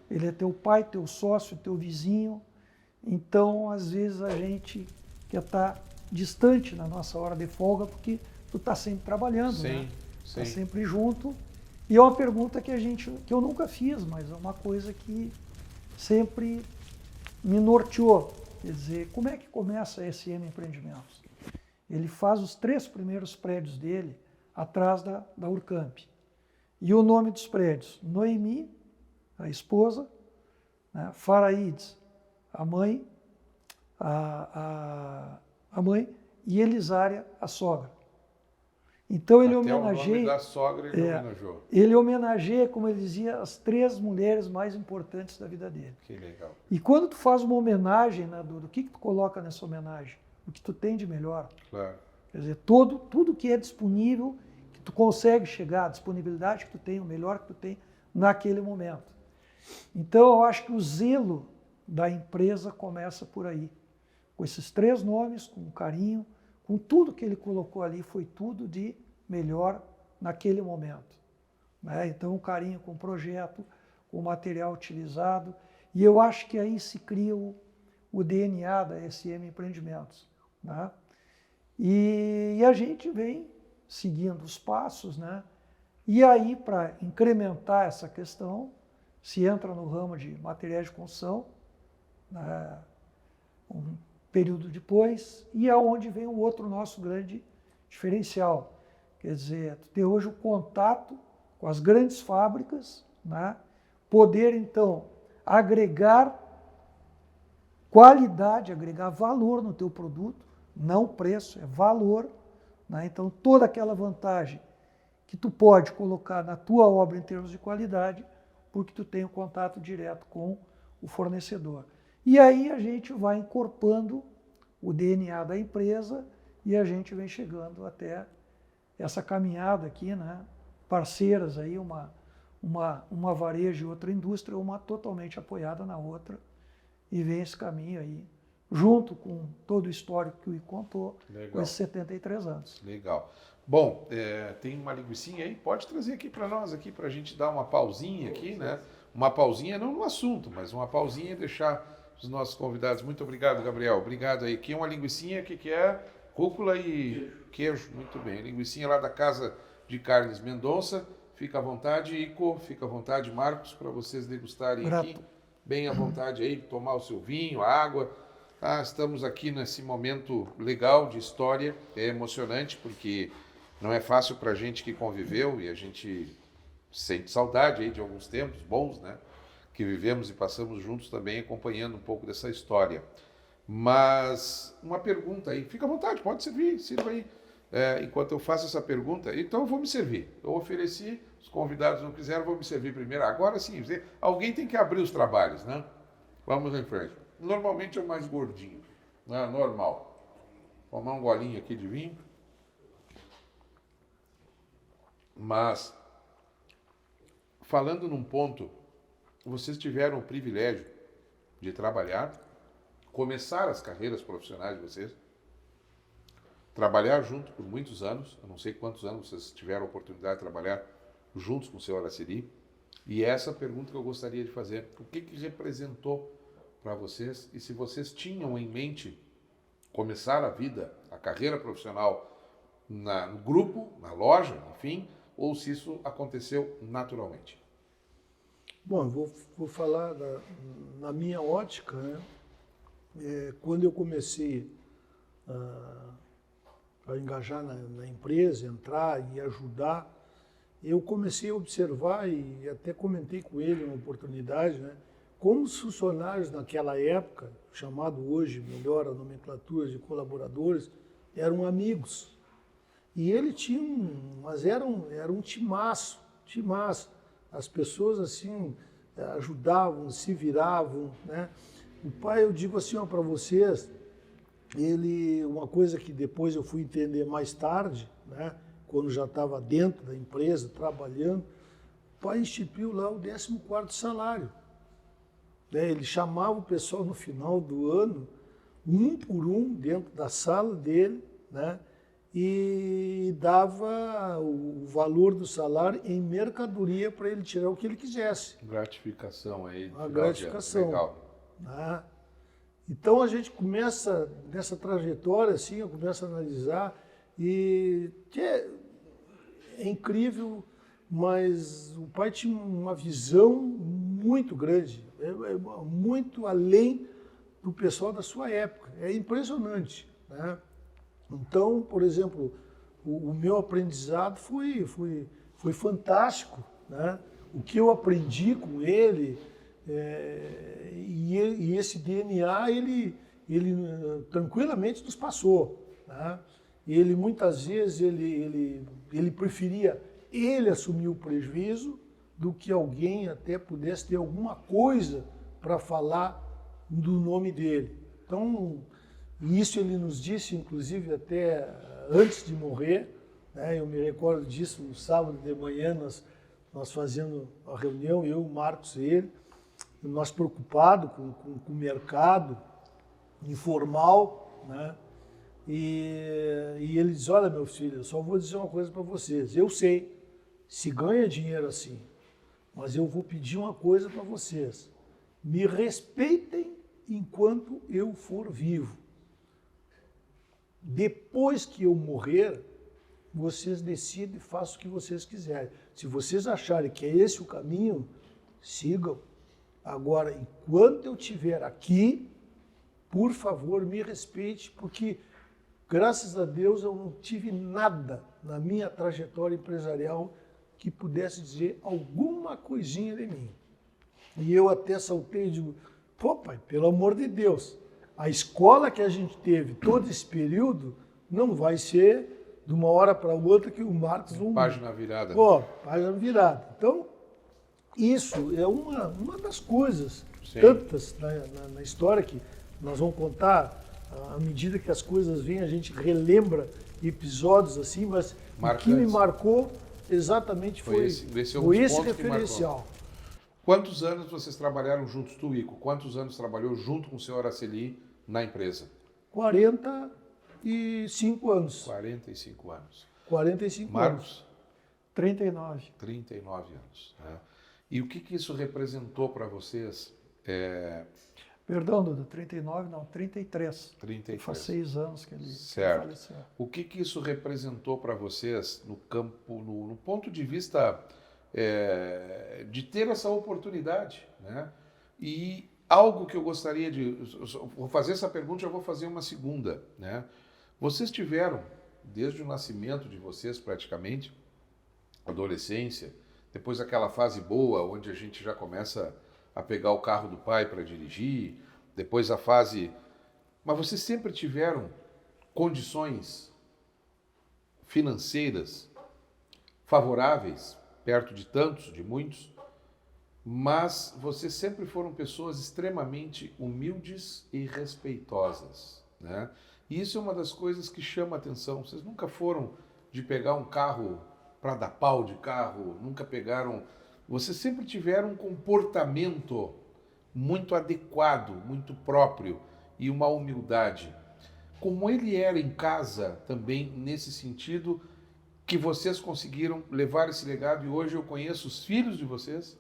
ele é teu pai, teu sócio, teu vizinho, então às vezes a gente quer estar distante na nossa hora de folga, porque tu está sempre trabalhando, Sim, né? sim. Está sempre junto. E é uma pergunta que eu nunca fiz, mas é uma coisa que sempre me norteou. Quer dizer, como é que começa a SM Empreendimentos? Ele faz os 3 primeiros prédios dele atrás da Urcamp. E o nome dos prédios? Noemi, a esposa, né? Faraídes, a mãe, a mãe, e Elisária, a sogra. Então ele homenageia. O nome da sogra ele homenageou. Ele homenageia, como ele dizia, as 3 mulheres mais importantes da vida dele. Que legal. E quando tu faz uma homenagem, né, Duda, o que tu coloca nessa homenagem? O que tu tem de melhor. Claro. Quer dizer, tudo que é disponível, que tu consegue chegar, a disponibilidade que tu tem, o melhor que tu tem naquele momento. Então eu acho que o zelo da empresa começa por aí. Com esses 3 nomes, com carinho, com tudo que ele colocou ali, foi tudo de melhor naquele momento. Né? Então, o carinho com o projeto, com o material utilizado, e eu acho que aí se cria o DNA da SM Empreendimentos. Né? E a gente vem seguindo os passos, né? E aí, para incrementar essa questão, se entra no ramo de materiais de construção, né? Um período depois, e aonde vem o outro nosso grande diferencial. Quer dizer, ter hoje o contato com as grandes fábricas, né? Poder, então, agregar qualidade, agregar valor no teu produto, não preço, é valor. Né? Então, toda aquela vantagem que tu pode colocar na tua obra em termos de qualidade, porque tu tem o contato direto com o fornecedor. E aí a gente vai incorporando o DNA da empresa e a gente vem chegando até essa caminhada aqui, né? Parceiras aí, uma varejo e outra indústria, uma totalmente apoiada na outra, e vem esse caminho aí, junto com todo o histórico que o Ico contou, com esses 73 anos. Legal. Bom, tem uma linguicinha aí, pode trazer aqui para nós, aqui para a gente dar uma pausinha aqui, né? Uma pausinha, não no assunto, mas uma pausinha e deixar os nossos convidados. Muito obrigado, Gabriel. Obrigado aí. Aqui é uma linguicinha, que é? Rúcula e queijo. Muito bem. Linguicinha lá da Casa de Carnes Mendonça. Fica à vontade, Ico. Fica à vontade, Marcos, para vocês degustarem aqui. Bem à vontade aí, tomar o seu vinho, a água. Ah, estamos aqui nesse momento legal de história. É emocionante porque não é fácil para a gente que conviveu e a gente sente saudade aí de alguns tempos bons, né? Que vivemos e passamos juntos também acompanhando um pouco dessa história. Mas uma pergunta aí, fica à vontade, pode servir, sirva aí. Enquanto eu faço essa pergunta, então eu vou me servir. Eu ofereci, os convidados não quiseram, vou me servir primeiro. Agora sim, alguém tem que abrir os trabalhos, né? Vamos em frente. Normalmente é o mais gordinho, né? Normal. Tomar um golinho aqui de vinho. Mas, falando num ponto, vocês tiveram o privilégio de trabalhar, começar as carreiras profissionais de vocês, trabalhar junto por muitos anos, eu não sei quantos anos vocês tiveram a oportunidade de trabalhar juntos com o senhor Araceli, e essa pergunta que eu gostaria de fazer, o que representou para vocês, e se vocês tinham em mente começar a vida, a carreira profissional no grupo, na loja, enfim, ou se isso aconteceu naturalmente? Bom, eu vou falar na minha ótica, né? Quando eu comecei a engajar na empresa, entrar e ajudar, eu comecei a observar e até comentei com ele uma oportunidade, né? Como os funcionários naquela época, chamado hoje, melhor a nomenclatura de colaboradores, eram amigos. E ele tinha mas era um timaço. As pessoas assim ajudavam, se viravam, né? O pai, eu digo assim, para vocês, uma coisa que depois eu fui entender mais tarde, né? Quando já estava dentro da empresa, trabalhando, o pai instituiu lá o 14º salário. Ele chamava o pessoal no final do ano, um por um, dentro da sala dele, né? E dava o valor do salário em mercadoria para ele tirar o que ele quisesse. Gratificação aí. A gratificação. Legal. Né? Então a gente começa nessa trajetória, assim, eu começo a analisar e é incrível, mas o pai tinha uma visão muito grande, muito além do pessoal da sua época. É impressionante, né? Então, por exemplo, o meu aprendizado foi fantástico, né? O que eu aprendi com ele, e esse DNA, ele tranquilamente nos passou, né? Ele, muitas vezes, ele preferia ele assumir o prejuízo do que alguém até pudesse ter alguma coisa para falar do nome dele. Então, isso ele nos disse, inclusive, até antes de morrer, né? Eu me recordo disso, no sábado de manhã, nós fazendo a reunião, eu, o Marcos e ele, nós preocupados com o mercado informal, né? E ele diz, olha, meu filho, eu só vou dizer uma coisa para vocês, eu sei, se ganha dinheiro assim, mas eu vou pedir uma coisa para vocês, me respeitem enquanto eu for vivo. Depois que eu morrer, vocês decidem e façam o que vocês quiserem. Se vocês acharem que é esse o caminho, sigam. Agora, enquanto eu estiver aqui, por favor, me respeite, porque, graças a Deus, eu não tive nada na minha trajetória empresarial que pudesse dizer alguma coisinha de mim. E eu até saltei e digo, pô, pai, pelo amor de Deus, a escola que a gente teve todo esse período não vai ser de uma hora para outra que o Marcos... Página virada. Pô, página virada. Então, isso é uma das coisas, tantas na história que nós vamos contar, à medida que as coisas vêm, a gente relembra episódios assim, mas O que me marcou exatamente foi esse referencial. Quantos anos vocês trabalharam juntos, tu, Ico? Quantos anos trabalhou junto com o senhor Araceli na empresa? 45 anos. 45 anos. 45 Marcos? anos. 39. 39 anos. Né? E o que isso representou para vocês? Perdão, Duda, 39 não, 33. 33. Faz 6 anos que ele faleceu. O que isso representou para vocês no campo, no ponto de vista de ter essa oportunidade, né? E algo que eu gostaria vou fazer essa pergunta, já vou fazer uma segunda, né? Vocês tiveram, desde o nascimento de vocês praticamente, adolescência, depois aquela fase boa, onde a gente já começa a pegar o carro do pai para dirigir, depois a fase... Mas vocês sempre tiveram condições financeiras favoráveis, perto de tantos, de muitos, mas vocês sempre foram pessoas extremamente humildes e respeitosas, né? E isso é uma das coisas que chama a atenção. Vocês nunca foram de pegar um carro para dar pau de carro, nunca pegaram... Vocês sempre tiveram um comportamento muito adequado, muito próprio e uma humildade. Como ele era em casa também, nesse sentido, que vocês conseguiram levar esse legado, e hoje eu conheço os filhos de vocês,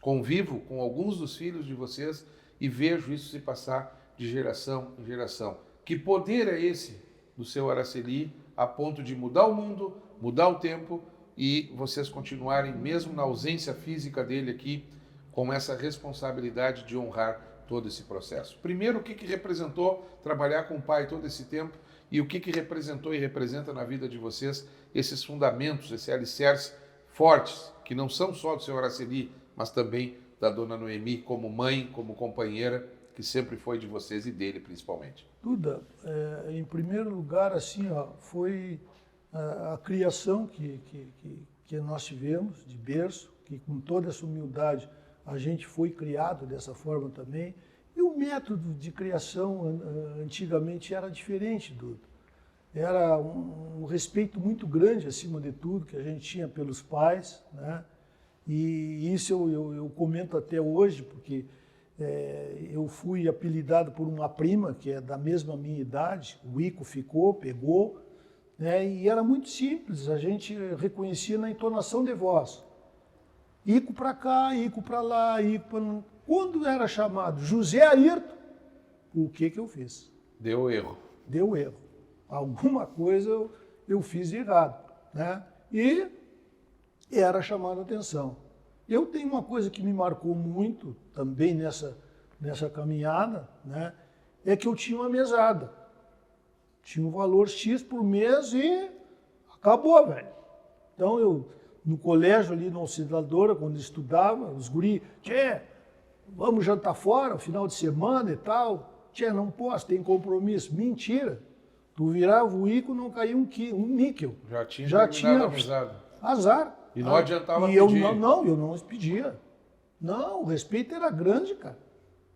convivo com alguns dos filhos de vocês e vejo isso se passar de geração em geração. Que poder é esse do seu Araceli a ponto de mudar o mundo, mudar o tempo e vocês continuarem, mesmo na ausência física dele aqui, com essa responsabilidade de honrar todo esse processo? Primeiro, o que representou trabalhar com o pai todo esse tempo e o que representou e representa na vida de vocês esses fundamentos, esse alicerce fortes, que não são só do senhor Araceli, mas também da dona Noemi, como mãe, como companheira, que sempre foi de vocês e dele principalmente. Duda, em primeiro lugar, assim, foi a criação que nós tivemos de berço, que com toda essa humildade a gente foi criado dessa forma também. E o método de criação antigamente era diferente, Duda. Era um respeito muito grande, acima de tudo, que a gente tinha pelos pais, né? E isso eu comento até hoje, porque eu fui apelidado por uma prima, que é da mesma minha idade, o Ico pegou, né? E era muito simples, a gente reconhecia na entonação de voz. Ico para cá, Ico para lá, Ico para lá. Quando era chamado José Ayrton, o que eu fiz? Deu erro. Deu erro. Alguma coisa eu fiz de errado, né? E era chamado a atenção. Eu tenho uma coisa que me marcou muito também nessa caminhada, né? É que eu tinha uma mesada. Tinha um valor X por mês e acabou, velho. Então eu, no colégio ali na Auxiliadora, quando estudava, os guri, tchê, vamos jantar fora, final de semana e tal. Tchê, não posso, tem compromisso. Mentira. Tu virava o Ico, não caía um níquel. Já tinha avisado. Azar. E não adiantava pedir. Eu não pedia. Não, o respeito era grande, cara.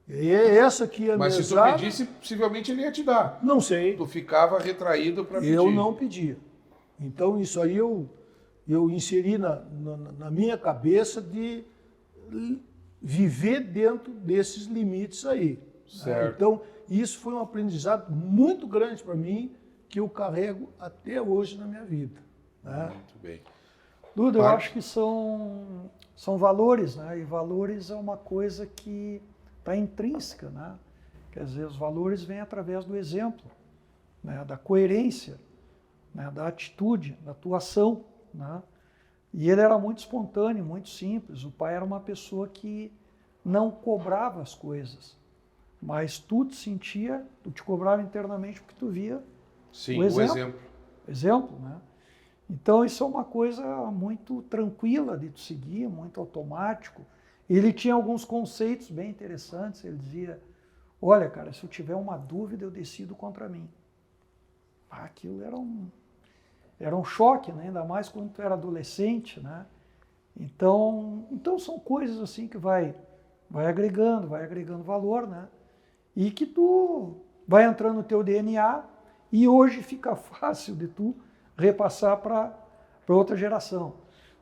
E essa aqui é a Mas mesada, se tu pedisse, possivelmente ele ia te dar. Não sei. Tu ficava retraído para pedir. Eu não pedia. Então isso aí eu inseri na minha cabeça de viver dentro desses limites aí. Certo. Então isso foi um aprendizado muito grande para mim, que eu carrego até hoje na minha vida. Né? Muito bem. Duda, eu acho que são valores, né? E valores é uma coisa que está intrínseca, né? Quer dizer, os valores vêm através do exemplo, né? Da coerência, né? Da atitude, da atuação, né? E ele era muito espontâneo, muito simples. O pai era uma pessoa que não cobrava as coisas, mas tu te cobrava internamente porque tu via Sim, o exemplo. Exemplo, né? Então isso é uma coisa muito tranquila de tu seguir, muito automático. Ele tinha alguns conceitos bem interessantes. Ele dizia, olha, cara, se eu tiver uma dúvida, eu decido contra mim. Aquilo era um choque, né? Ainda mais quando tu era adolescente, né? Então são coisas assim que vai agregando valor, né? E que tu vai entrando no teu DNA e hoje fica fácil de tu repassar para para outra geração.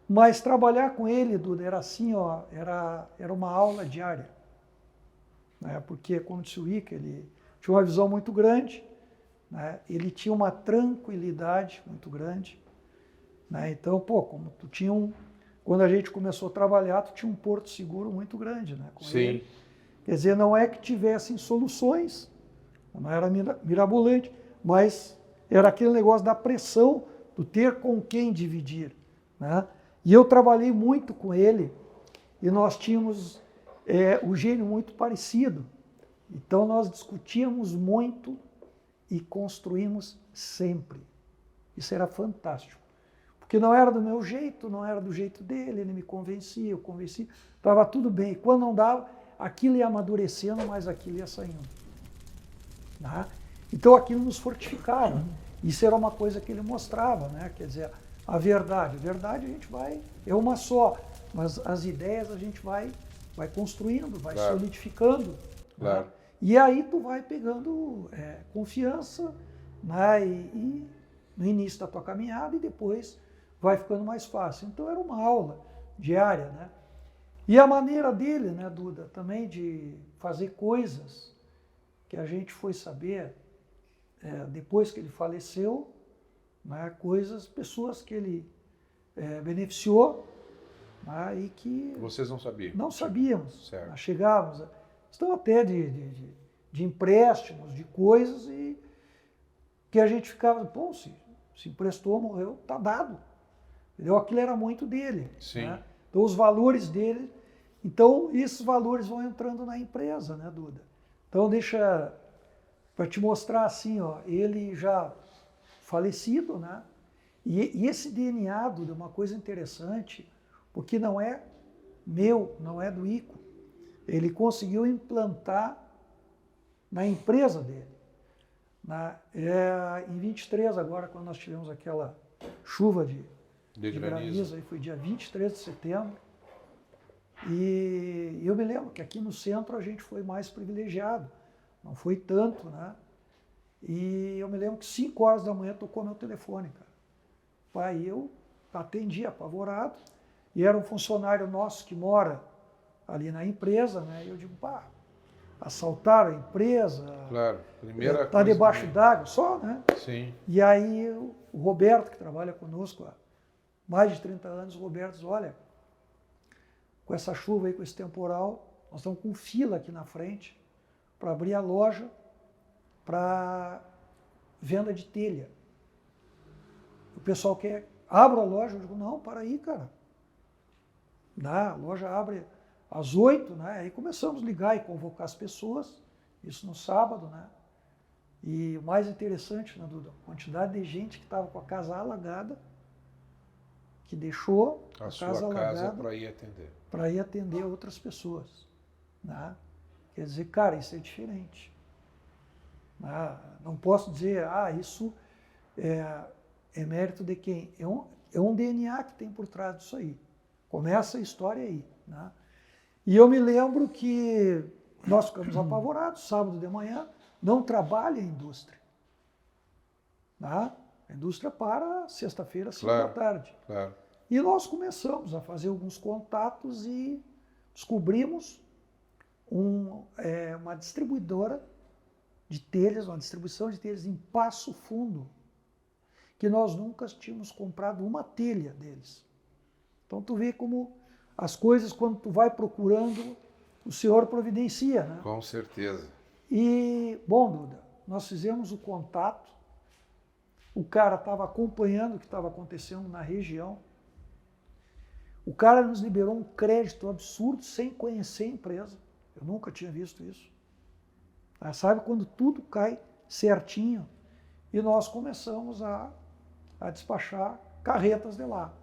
Mas trabalhar com ele, Duda, era assim, ó, era uma aula diária. Né? Porque, como disse o Ica, ele tinha uma visão muito grande, né? Ele tinha uma tranquilidade muito grande. Né? Então, pô, como tu tinha quando a gente começou a trabalhar, tu tinha um porto seguro muito grande, né, com Sim. ele. Quer dizer, não é que tivessem soluções, não era mirabolante, mas era aquele negócio da pressão, do ter com quem dividir. Né? E eu trabalhei muito com ele e nós tínhamos o gênio muito parecido. Então nós discutíamos muito e construímos sempre. Isso era fantástico. Porque não era do meu jeito, não era do jeito dele, ele me convencia, eu convencia, estava tudo bem. E quando não dava, aquilo ia amadurecendo, mas aquilo ia saindo. Né? Então aquilo nos fortificava. Isso era uma coisa que ele mostrava, né? Quer dizer, a verdade a gente vai, é uma só, mas as ideias a gente vai construindo, vai solidificando. Claro. Né? E aí tu vai pegando confiança, né? E no início da tua caminhada e depois vai ficando mais fácil. Então era uma aula diária, né? E a maneira dele, né, Duda, também de fazer coisas que a gente foi saber depois que ele faleceu, né, pessoas que ele beneficiou, né, e que Vocês não sabiam? não sabíamos. Certo. Nós chegávamos, estão até de empréstimos, de coisas, e que a gente ficava, pô, se emprestou, morreu, tá dado. Entendeu? Aquilo era muito dele. Sim. Né? Então, os valores dele. Então, esses valores vão entrando na empresa, né, Duda? Então, deixa para te mostrar assim, ó, ele já falecido, né? E esse DNA, Duda, é uma coisa interessante, porque não é meu, não é do Ico. Ele conseguiu implantar na empresa dele. Em 23, agora, quando nós tivemos aquela chuva de granizo, aí foi dia 23 de setembro, e eu me lembro que aqui no centro a gente foi mais privilegiado, não foi tanto, né? E eu me lembro que 5 horas da manhã tocou meu telefone, cara. Aí eu atendi apavorado, e era um funcionário nosso que mora ali na empresa, né? E eu digo, pá, assaltaram a empresa, Claro, primeira tá coisa debaixo d'água, só, né? Sim. E aí o Roberto, que trabalha conosco há mais de 30 anos, o Roberto diz, olha, com essa chuva aí, com esse temporal, nós estamos com fila aqui na frente para abrir a loja para venda de telha. O pessoal quer, abra a loja, eu digo, não, para aí, cara. A loja abre às 8, né? Aí começamos a ligar e convocar as pessoas, isso no sábado, né? E o mais interessante, né, Duda, a quantidade de gente que estava com a casa alagada, que deixou a casa sua casa alagada para ir atender outras pessoas. Né? Quer dizer, cara, isso é diferente. Não posso dizer, isso é mérito de quem? É um DNA que tem por trás disso aí. Começa a história aí. Né? E eu me lembro que nós ficamos apavorados, sábado de manhã, não trabalha a indústria. A indústria para sexta-feira, 5 da tarde. Claro. E nós começamos a fazer alguns contatos e descobrimos uma distribuidora de telhas, uma distribuição de telhas em Passo Fundo, que nós nunca tínhamos comprado uma telha deles. Então tu vê como as coisas, quando tu vai procurando, o Senhor providencia, né? Com certeza. E, bom, Duda, nós fizemos o contato, o cara estava acompanhando o que estava acontecendo na região, o cara nos liberou um crédito absurdo sem conhecer a empresa. Eu nunca tinha visto isso. Sabe quando tudo cai certinho? E nós começamos a despachar carretas de lá.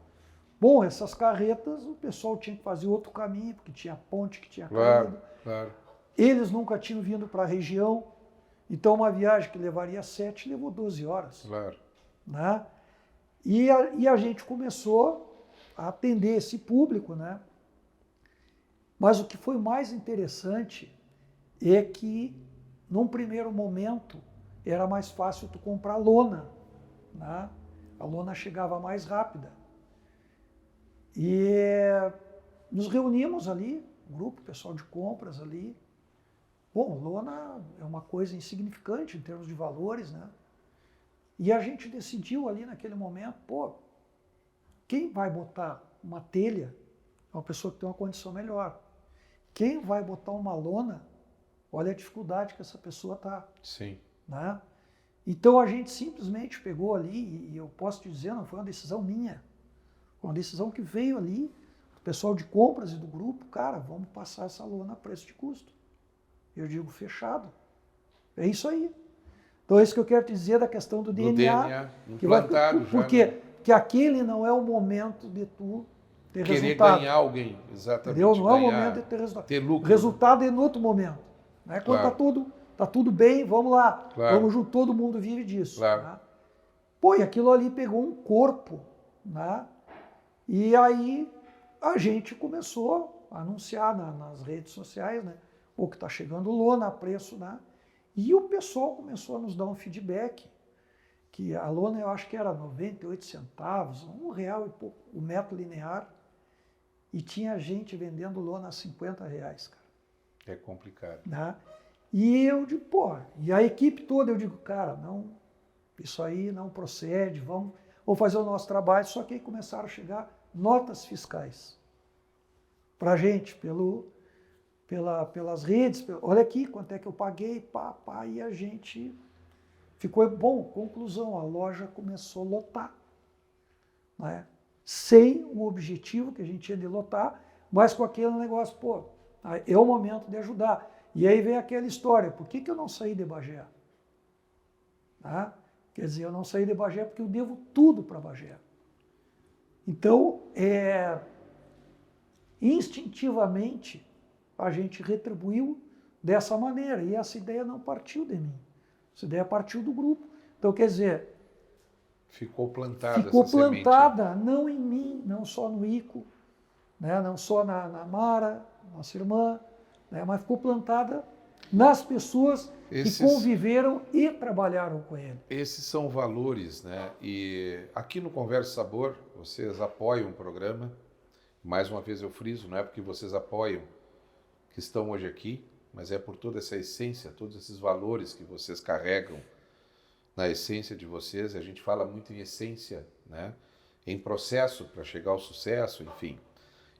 Bom, essas carretas, o pessoal tinha que fazer outro caminho, porque tinha ponte que tinha caído. Claro. Eles nunca tinham vindo para a região, então uma viagem que levaria 7 levou 12 horas. Claro. Né? E a gente começou a atender esse público, né? Mas o que foi mais interessante é que, num primeiro momento, era mais fácil tu comprar lona, né? A lona chegava mais rápida. E nos reunimos ali, grupo, pessoal de compras ali. Bom, lona é uma coisa insignificante em termos de valores, né? E a gente decidiu ali naquele momento, pô, quem vai botar uma telha é uma pessoa que tem uma condição melhor. Quem vai botar uma lona, olha a dificuldade que essa pessoa está. Sim. Né? Então a gente simplesmente pegou ali, e eu posso te dizer, não foi uma decisão minha, foi uma decisão que veio ali, do pessoal de compras e do grupo, cara, vamos passar essa lona a preço de custo. Eu digo, fechado. É isso aí. Então é isso que eu quero te dizer da questão do DNA. Implantado já. Porque que aquele não é o momento de tu ter Querer resultado. ganhar alguém, exatamente. Entendeu? Não é o ganhar, momento de ter resultado. ter lucro. O resultado é no outro momento. Né? Quando Claro. tá tudo bem, vamos lá. Claro. Vamos junto, todo mundo vive disso. Claro. Né? Pô, e aquilo ali pegou um corpo. Né? E aí a gente começou a anunciar nas redes sociais, né? Pô, que está chegando lona a preço, né? E o pessoal começou a nos dar um feedback, que a lona eu acho que era 98 centavos, R$1 e pouco, o metro linear, e tinha gente vendendo lona a R$50, cara. É complicado. Né? E eu digo, pô, e a equipe toda, eu digo, cara, não, isso aí não procede, vamos fazer o nosso trabalho, só que aí começaram a chegar notas fiscais para a gente, pelas redes, olha aqui quanto é que eu paguei, e a gente ficou, bom, conclusão, a loja começou a lotar, né? Sem o objetivo que a gente tinha de lotar, mas com aquele negócio, pô, é o momento de ajudar. E aí vem aquela história, por que eu não saí de Bagé? Tá? Quer dizer, eu não saí de Bagé porque eu devo tudo para Bagé. Então, instintivamente, a gente retribuiu dessa maneira. E essa ideia não partiu de mim. Essa ideia partiu do grupo. Então, quer dizer... Ficou plantada ficou essa plantada, semente. não em mim, não só no Ico, né? Não só na Mara, nossa irmã, né? Mas ficou plantada nas pessoas que conviveram e trabalharam com ele. Esses são valores, né? E aqui no Conversa Sabor, vocês apoiam o programa. Mais uma vez eu friso, não é porque vocês apoiam que estão hoje aqui, mas é por toda essa essência, todos esses valores que vocês carregam na essência de vocês. A gente fala muito em essência, né? Em processo para chegar ao sucesso, enfim.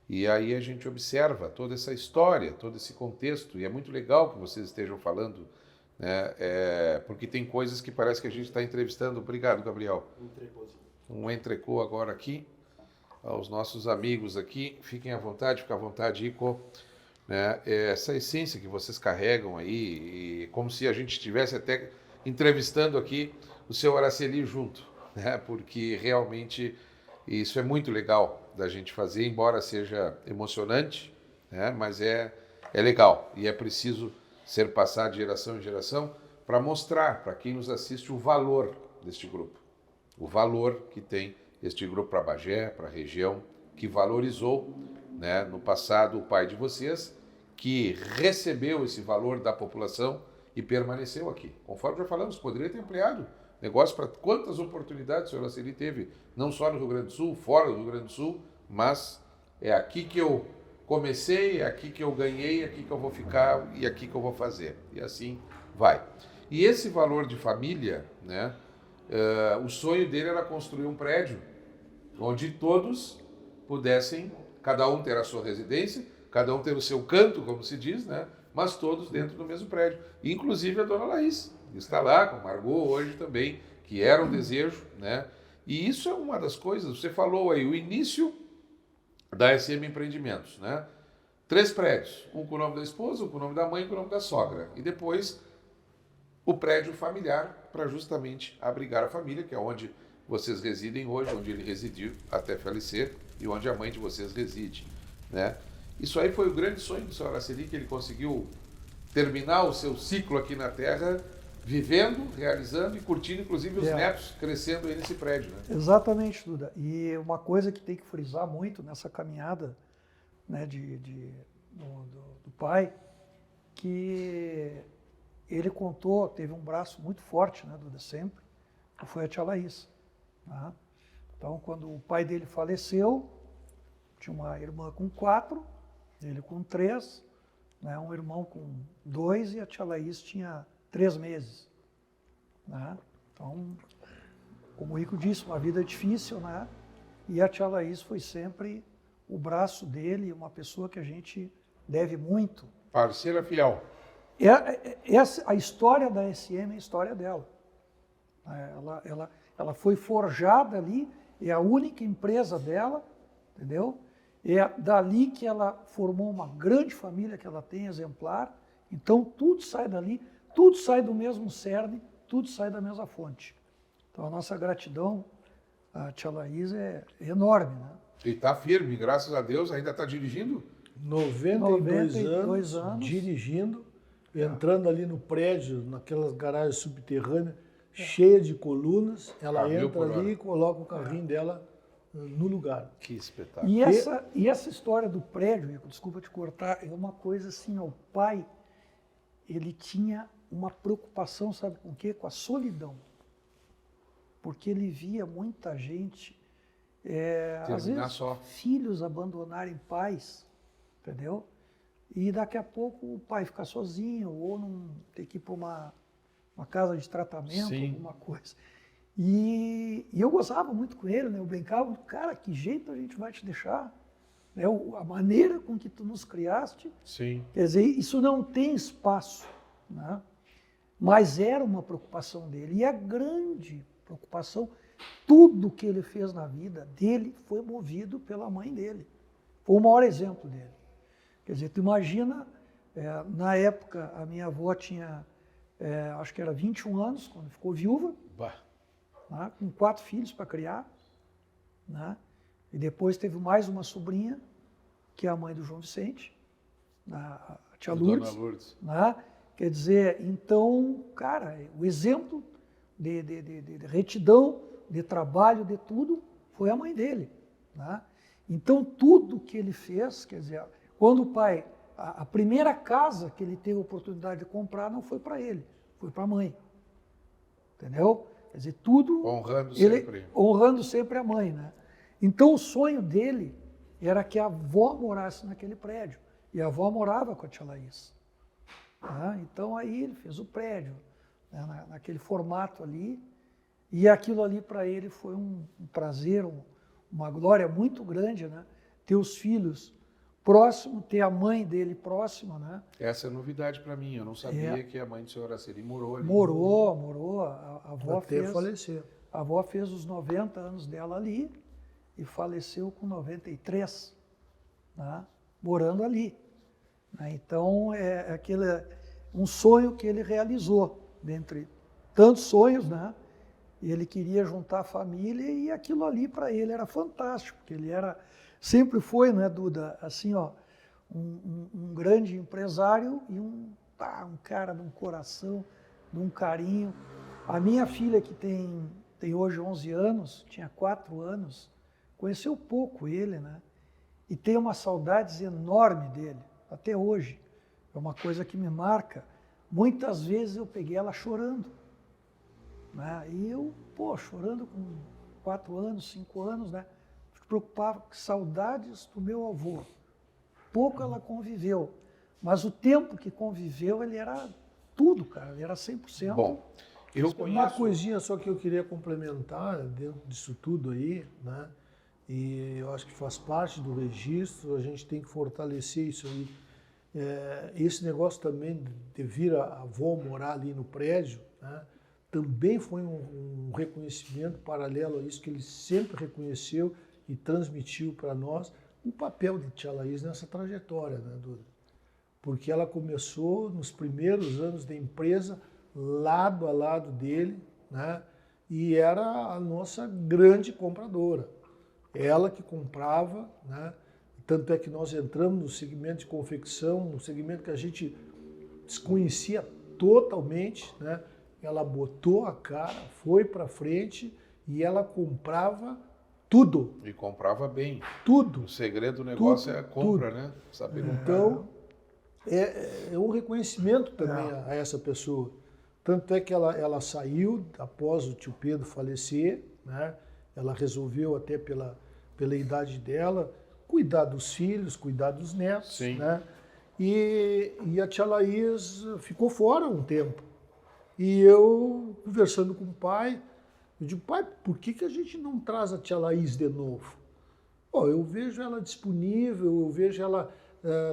E aí a gente observa toda essa história, todo esse contexto, e é muito legal que vocês estejam falando, né? Porque tem coisas que parece que a gente está entrevistando. Obrigado, Gabriel. Um entrecô agora aqui, aos nossos amigos aqui. Fiquem à vontade, fica à vontade, Ico. Né? Essa essência que vocês carregam aí, e como se a gente estivesse até entrevistando aqui o seu Araceli junto, né? Porque realmente isso é muito legal da gente fazer, embora seja emocionante, né? Mas é legal e é preciso ser passado de geração em geração para mostrar para quem nos assiste o valor deste grupo, o valor que tem este grupo para Bagé, para a região, que valorizou, né, no passado o pai de vocês, que recebeu esse valor da população e permaneceu aqui. Conforme já falamos, poderia ter ampliado negócio para quantas oportunidades o senhor Araceli teve, não só no Rio Grande do Sul, fora do Rio Grande do Sul, mas é aqui que eu comecei, é aqui que eu ganhei, é aqui que eu vou ficar e é aqui que eu vou fazer. E assim vai. E esse valor de família, né, o sonho dele era construir um prédio onde todos pudessem, cada um ter a sua residência, cada um ter o seu canto, como se diz, né? Mas todos dentro do mesmo prédio. Inclusive a dona Laís, que está lá com a Margot hoje também, que era um desejo, né? E isso é uma das coisas, você falou aí, o início da SM Empreendimentos, né? 3 prédios, um com o nome da esposa, um com o nome da mãe e com o nome da sogra. E depois o prédio familiar para justamente abrigar a família, que é onde vocês residem hoje, onde ele residiu até falecer e onde a mãe de vocês reside, né? Isso aí foi o grande sonho do senhor Araceli, que ele conseguiu terminar o seu ciclo aqui na Terra, vivendo, realizando e curtindo, inclusive, os netos crescendo aí nesse prédio, né? Exatamente, Duda. E uma coisa que tem que frisar muito nessa caminhada, né, do pai, que ele contou, teve um braço muito forte, né, Duda, sempre, que foi a tia Laís. Né? Então, quando o pai dele faleceu, tinha uma irmã com 4, ele com 3, né? Um irmão com 2 e a tia Laís tinha 3 meses. Né? Então, como o Rico disse, uma vida difícil, né? E a tia Laís foi sempre o braço dele, uma pessoa que a gente deve muito. Parceira fiel. A história da SM é a história dela. Ela foi forjada ali, é a única empresa dela, entendeu? É dali que ela formou uma grande família que ela tem, exemplar. Então, tudo sai dali, tudo sai do mesmo cerne, tudo sai da mesma fonte. Então, a nossa gratidão à tia Laís é enorme, né? E está firme, graças a Deus, ainda está dirigindo? 92 anos, dirigindo, entrando ali no prédio, naquelas garagens subterrâneas, cheia de colunas, ela entra ali e coloca o carrinho dela no lugar. Que espetáculo. E essa história do prédio, Rico, desculpa te cortar, é uma coisa assim, ó, o pai, ele tinha uma preocupação, sabe com o quê? Com a solidão. Porque ele via muita gente, às vezes, filhos abandonarem pais, entendeu? E daqui a pouco o pai ficar sozinho, ou não ter que ir para uma casa de tratamento, Sim. alguma coisa. E eu gozava muito com ele, né? Eu brincava, cara, que jeito a gente vai te deixar? Né? A maneira com que tu nos criaste, Sim. quer dizer, isso não tem espaço, né? Mas era uma preocupação dele, e a grande preocupação, tudo que ele fez na vida dele foi movido pela mãe dele. Foi o maior exemplo dele. Quer dizer, tu imagina, na época a minha avó tinha, acho que era 21 anos, quando ficou viúva, né, com 4 filhos para criar, né, e depois teve mais uma sobrinha, que é a mãe do João Vicente, a tia Lourdes. Dona Lourdes. Né? Quer dizer, então, cara, o exemplo de retidão, de trabalho, de tudo, foi a mãe dele. Né? Então, tudo que ele fez, quer dizer, quando o pai, a primeira casa que ele teve a oportunidade de comprar não foi para ele, foi para a mãe. Entendeu? Quer dizer, tudo... Honrando sempre a mãe, né? Então, o sonho dele era que a avó morasse naquele prédio. E a avó morava com a tia Laís. Tá? Então, aí ele fez o prédio, né, naquele formato ali. E aquilo ali para ele foi um prazer, uma glória muito grande, né? Ter os filhos próximos, ter a mãe dele próxima, né? Essa é novidade para mim, eu não sabia que a mãe do senhor Araceli morou ali. Morou. A avó até falecer. A avó fez os 90 anos dela ali e faleceu com 93, né? Morando ali. Né? Então, um sonho que ele realizou, dentre tantos sonhos, né? E ele queria juntar a família e aquilo ali para ele era fantástico, porque ele sempre foi, né, Duda, assim, ó, um grande empresário e um cara de um coração, de um carinho. A minha filha, que tem hoje 11 anos, tinha 4 anos, conheceu pouco ele, né? E tem uma saudade enorme dele, até hoje. É uma coisa que me marca. Muitas vezes eu peguei ela chorando. Né? E eu, chorando com 4 anos, 5 anos, né? Fico preocupado com saudades do meu avô. Pouco ela conviveu, mas o tempo que conviveu, ele era tudo, cara, ele era 100%. Bom, uma coisinha só que eu queria complementar dentro disso tudo aí, né? E eu acho que faz parte do registro, a gente tem que fortalecer isso aí. Esse negócio também de vir a avó morar ali no prédio, né? Também foi um reconhecimento paralelo a isso, que ele sempre reconheceu e transmitiu para nós o papel de tia Laís nessa trajetória, né, Duda? Porque ela começou nos primeiros anos da empresa, lado a lado dele, né? E era a nossa grande compradora. Ela que comprava, né? Tanto é que nós entramos no segmento de confecção, um segmento que a gente desconhecia totalmente, né? Ela botou a cara, foi para frente e ela comprava tudo. E comprava bem. Tudo. O segredo do negócio é a compra, tudo. Né? Saber comprar. Então, é um reconhecimento também a essa pessoa. Tanto é que ela saiu após o tio Pedro falecer, né? Ela resolveu até pela idade dela cuidar dos filhos, cuidar dos netos, Sim. né? E a tia Laís ficou fora um tempo. E eu, conversando com o pai, eu digo, pai, por que a gente não traz a tia Laís de novo? Pô, eu vejo ela disponível, eu vejo ela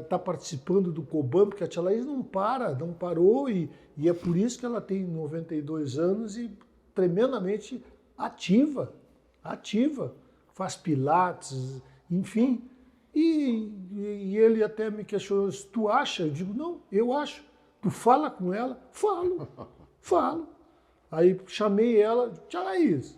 tá participando do Coban, porque a tia Laís não parou, e é por isso que ela tem 92 anos e tremendamente ativa, faz pilates, enfim. E ele até me questionou, tu acha? Eu digo, não, eu acho. Tu fala com ela? Falo. Aí chamei ela, tia Laís,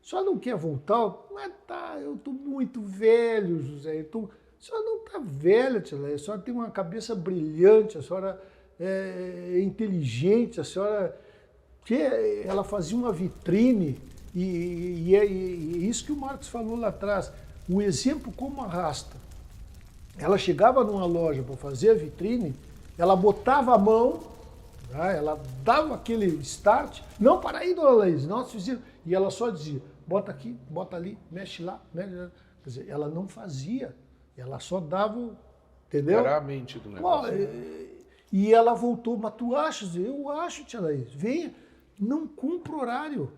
a senhora não quer voltar? Mas tá, eu estou muito velho, José. A senhora não está velha, tia Laís, a senhora tem uma cabeça brilhante, a senhora é inteligente, a senhora... Ela fazia uma vitrine, e é isso que o Marcos falou lá atrás, o exemplo como arrasta. Ela chegava numa loja para fazer a vitrine, ela botava a mão, né, ela dava aquele start, não, para aí, dona Laís, nós fizemos, e ela só dizia, bota aqui, bota ali, mexe lá, mexe lá. Quer dizer, ela não fazia, ela só dava, entendeu? Era a mente do negócio. E ela voltou, mas tu achas? Eu acho, tia Laís, venha, não cumpra horário.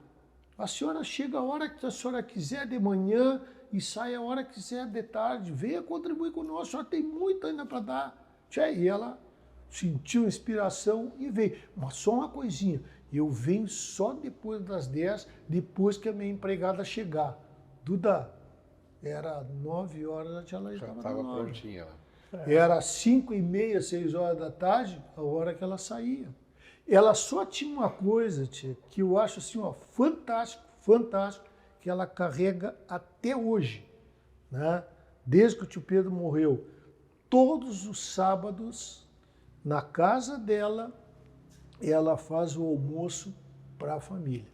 A senhora chega a hora que a senhora quiser de manhã e sai a hora que quiser de tarde. Venha contribuir conosco, a senhora tem muito ainda para dar. Tchê, e ela sentiu inspiração e veio. Mas só uma coisinha, eu venho só depois das 10, depois que a minha empregada chegar. Duda, era 9 horas, a tia Laís Já estava estava na loja. prontinha lá. Era 5h30, 6 horas da tarde, a hora que ela saía. Ela só tinha uma coisa, tia, que eu acho assim, ó, fantástico, que ela carrega até hoje, né? Desde que o tio Pedro morreu. Todos os sábados, na casa dela, ela faz o almoço para a família.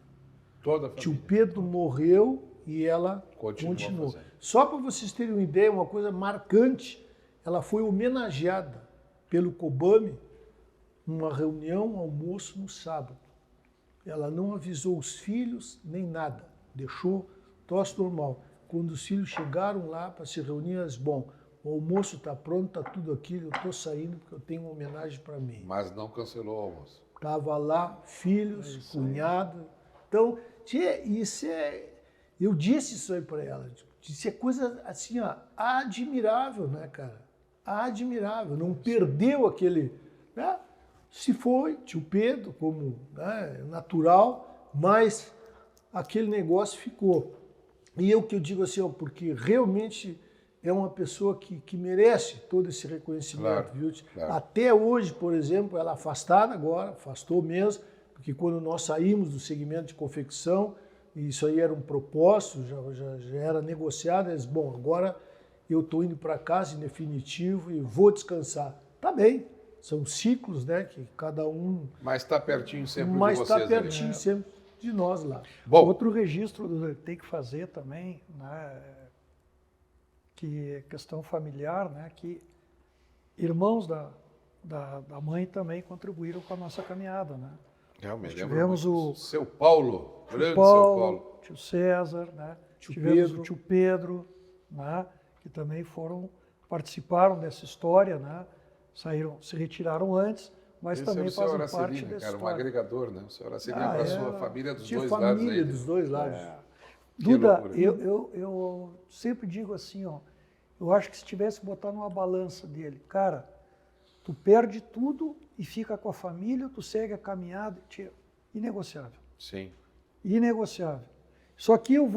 Toda a família. Tio Pedro morreu e ela continuou. fazendo. Só para vocês terem uma ideia, uma coisa marcante, ela foi homenageada pelo Cobame numa reunião, almoço no sábado. Ela não avisou os filhos nem nada, deixou troço normal. Quando os filhos chegaram lá para se reunir, eles, bom, o almoço está pronto, está tudo aqui, eu estou saindo porque eu tenho uma homenagem para mim. Mas não cancelou o almoço. Estava lá, filhos, cunhado. Então, tia, isso é... Eu disse isso aí para ela. Isso é coisa assim, ó, admirável, né, cara? Admirável. Não perdeu aquele... Né? Se foi, tio Pedro, como né, natural, mas aquele negócio ficou. E eu que eu digo assim, ó, porque realmente é uma pessoa que merece todo esse reconhecimento, Claro, viu? claro. Até hoje, por exemplo, ela afastada agora, afastou mesmo, porque quando nós saímos do segmento de confecção, e isso aí era um propósito, já era negociado, eles, bom, agora eu estou indo para casa em definitivo e vou descansar. Tá bem, são ciclos, né, que cada um... Mas está pertinho sempre Mas de vocês. está pertinho sempre de nós lá. Bom, Outro registro que tem que fazer também, né, que é questão familiar, né, que irmãos da mãe também contribuíram com a nossa caminhada, né? realmente, tivemos o seu Paulo, grande seu Paulo, Paulo. tio César, né? Tio Tivemos Pedro. o tio Pedro, né? Que também participaram dessa história, né? Se retiraram antes, mas Esse também é o senhor fazem parte Arcelino, dessa cara, um história. agregador, né? O senhor Arcelino Ah, para a é. sua família dos Tinha dois família lados aí. dos dois lados. Que Duda, loucura. eu sempre digo assim, ó, eu acho que se tivesse que botar numa balança dele, cara, tu perde tudo e fica com a família, tu segue a caminhada, inegociável. Sim. Inegociável. Só que eu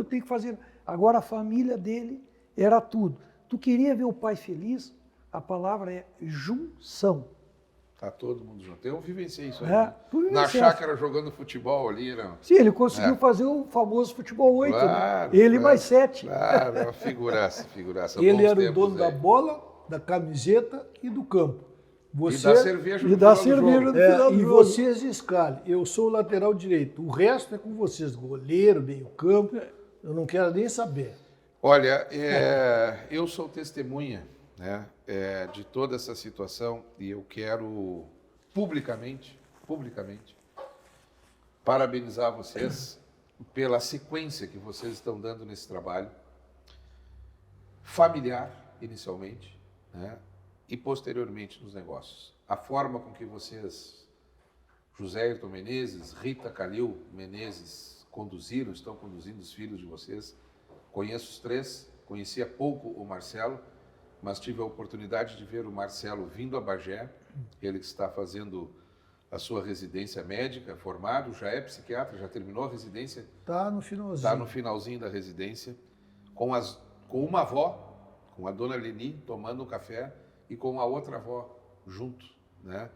tenho que fazer. Agora a família dele era tudo. Tu queria ver o pai feliz? A palavra é junção. Tá todo mundo junto. Eu vivenciei isso aí. É, né? tu Na vivenciaste. chácara jogando futebol ali, né? Sim, ele conseguiu É. fazer o famoso futebol 8, Claro, né? Ele claro, mais 7. Claro, uma figuraça. Ele Bons era o tempos dono da aí. bola, da camiseta e do campo. E da cerveja no e da final do cerveja jogo. no final do E jogo. vocês escalem. Eu sou o lateral direito. O resto é com vocês. Goleiro, meio campo. Eu não quero nem saber. Olha, eu sou testemunha, né, de toda essa situação e eu quero publicamente parabenizar vocês pela sequência que vocês estão dando nesse trabalho. familiar, inicialmente, né? E posteriormente nos negócios. A forma com que vocês, José Ayrton Menezes, Rita Calil Menezes, estão conduzindo os filhos de vocês. Conheço os três, conhecia pouco o Marcelo, mas tive a oportunidade de ver o Marcelo vindo a Bagé, ele que está fazendo a sua residência médica, formado, já é psiquiatra, já terminou a residência. Está no finalzinho. Está no finalzinho da residência, com uma avó, com a dona Leni, tomando um café, e com a outra avó junto, né?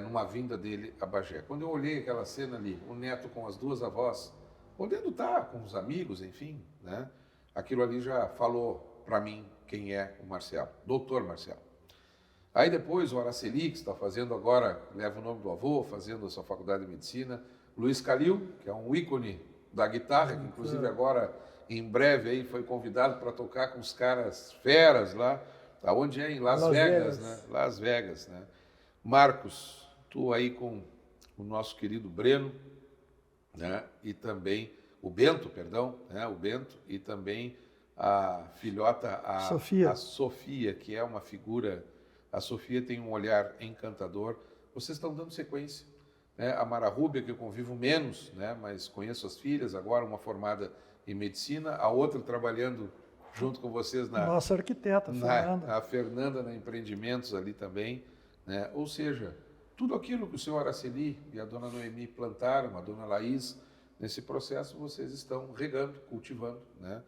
Numa vinda dele a Bagé. Quando eu olhei aquela cena ali, o neto com as duas avós, podendo estar com os amigos, enfim, né? Aquilo ali já falou para mim quem é o Marcelo, doutor Marcelo. Aí depois o Araceli, que está fazendo agora, leva o nome do avô, fazendo a sua faculdade de medicina. Luiz Calil, que é um ícone da guitarra, que inclusive agora, em breve, aí, foi convidado para tocar com os caras feras lá, aonde é? Em Las Vegas, né? Las Vegas, né? Marcos, tu aí com o nosso querido Breno, né? E também o Bento, perdão, né? O Bento, e também a filhota, Sofia. A Sofia, que é uma figura. A Sofia tem um olhar encantador. Vocês estão dando sequência, né? A Mara Rúbia, que eu convivo menos, né? Mas conheço as filhas, agora uma formada em medicina, a outra trabalhando junto com vocês na... Nossa arquiteta, Fernanda. A Fernanda na Empreendimentos ali também, né? Ou seja, tudo aquilo que o senhor Araceli e a dona Noemi plantaram, a dona Laís, nesse processo vocês estão regando, cultivando, né?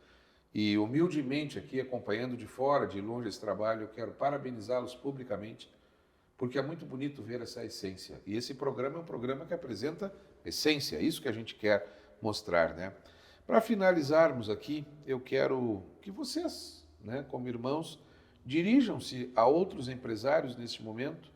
E humildemente aqui, acompanhando de fora, de longe esse trabalho, eu quero parabenizá-los publicamente, porque é muito bonito ver essa essência. E esse programa é um programa que apresenta essência, é isso que a gente quer mostrar, né? Para finalizarmos aqui, eu quero que vocês, né, como irmãos, dirijam-se a outros empresários neste momento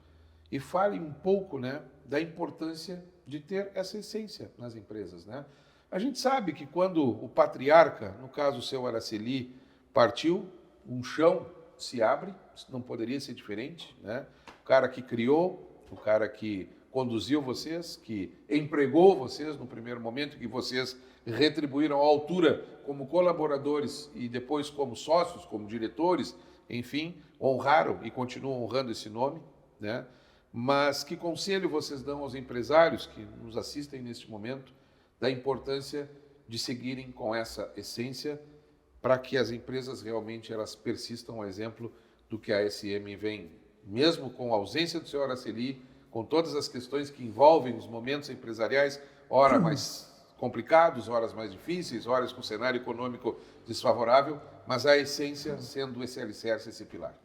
e falem um pouco, né, da importância de ter essa essência nas empresas, né? A gente sabe que quando o patriarca, no caso o seu Araceli, partiu, um chão se abre, não poderia ser diferente, né? O cara que criou, o cara que conduziu vocês, que empregou vocês no primeiro momento, que vocês retribuíram à altura como colaboradores e depois como sócios, como diretores, enfim, honraram e continuam honrando esse nome, né? Mas que conselho vocês dão aos empresários que nos assistem neste momento da importância de seguirem com essa essência para que as empresas realmente elas persistam ao exemplo do que a SM vem, mesmo com a ausência do senhor Araceli, com todas as questões que envolvem os momentos empresariais, ora mais complicados, horas mais difíceis, horas com cenário econômico desfavorável, mas a essência sendo esse alicerce, esse pilar.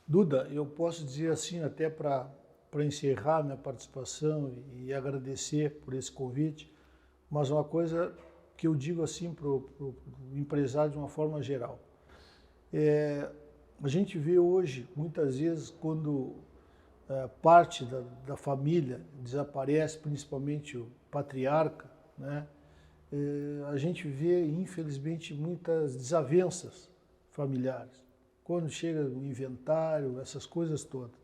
Duda, eu posso dizer assim, até para encerrar minha participação e agradecer por esse convite, mas uma coisa que eu digo assim para o empresário de uma forma geral. A gente vê hoje, muitas vezes, quando parte da família desaparece, principalmente o patriarca, né? A gente vê, infelizmente, muitas desavenças familiares. Quando chega o inventário, essas coisas todas.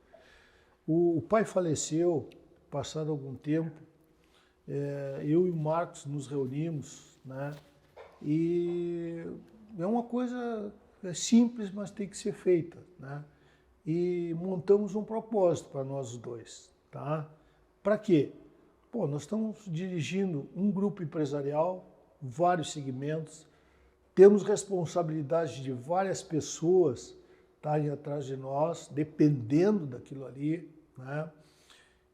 O pai faleceu, passado algum tempo, eu e o Marcos nos reunimos, né? E é uma coisa simples, mas tem que ser feita, né? E montamos um propósito para nós dois, tá? Para quê? Pô, nós estamos dirigindo um grupo empresarial, vários segmentos, temos responsabilidade de várias pessoas estarem atrás de nós, dependendo daquilo ali, né?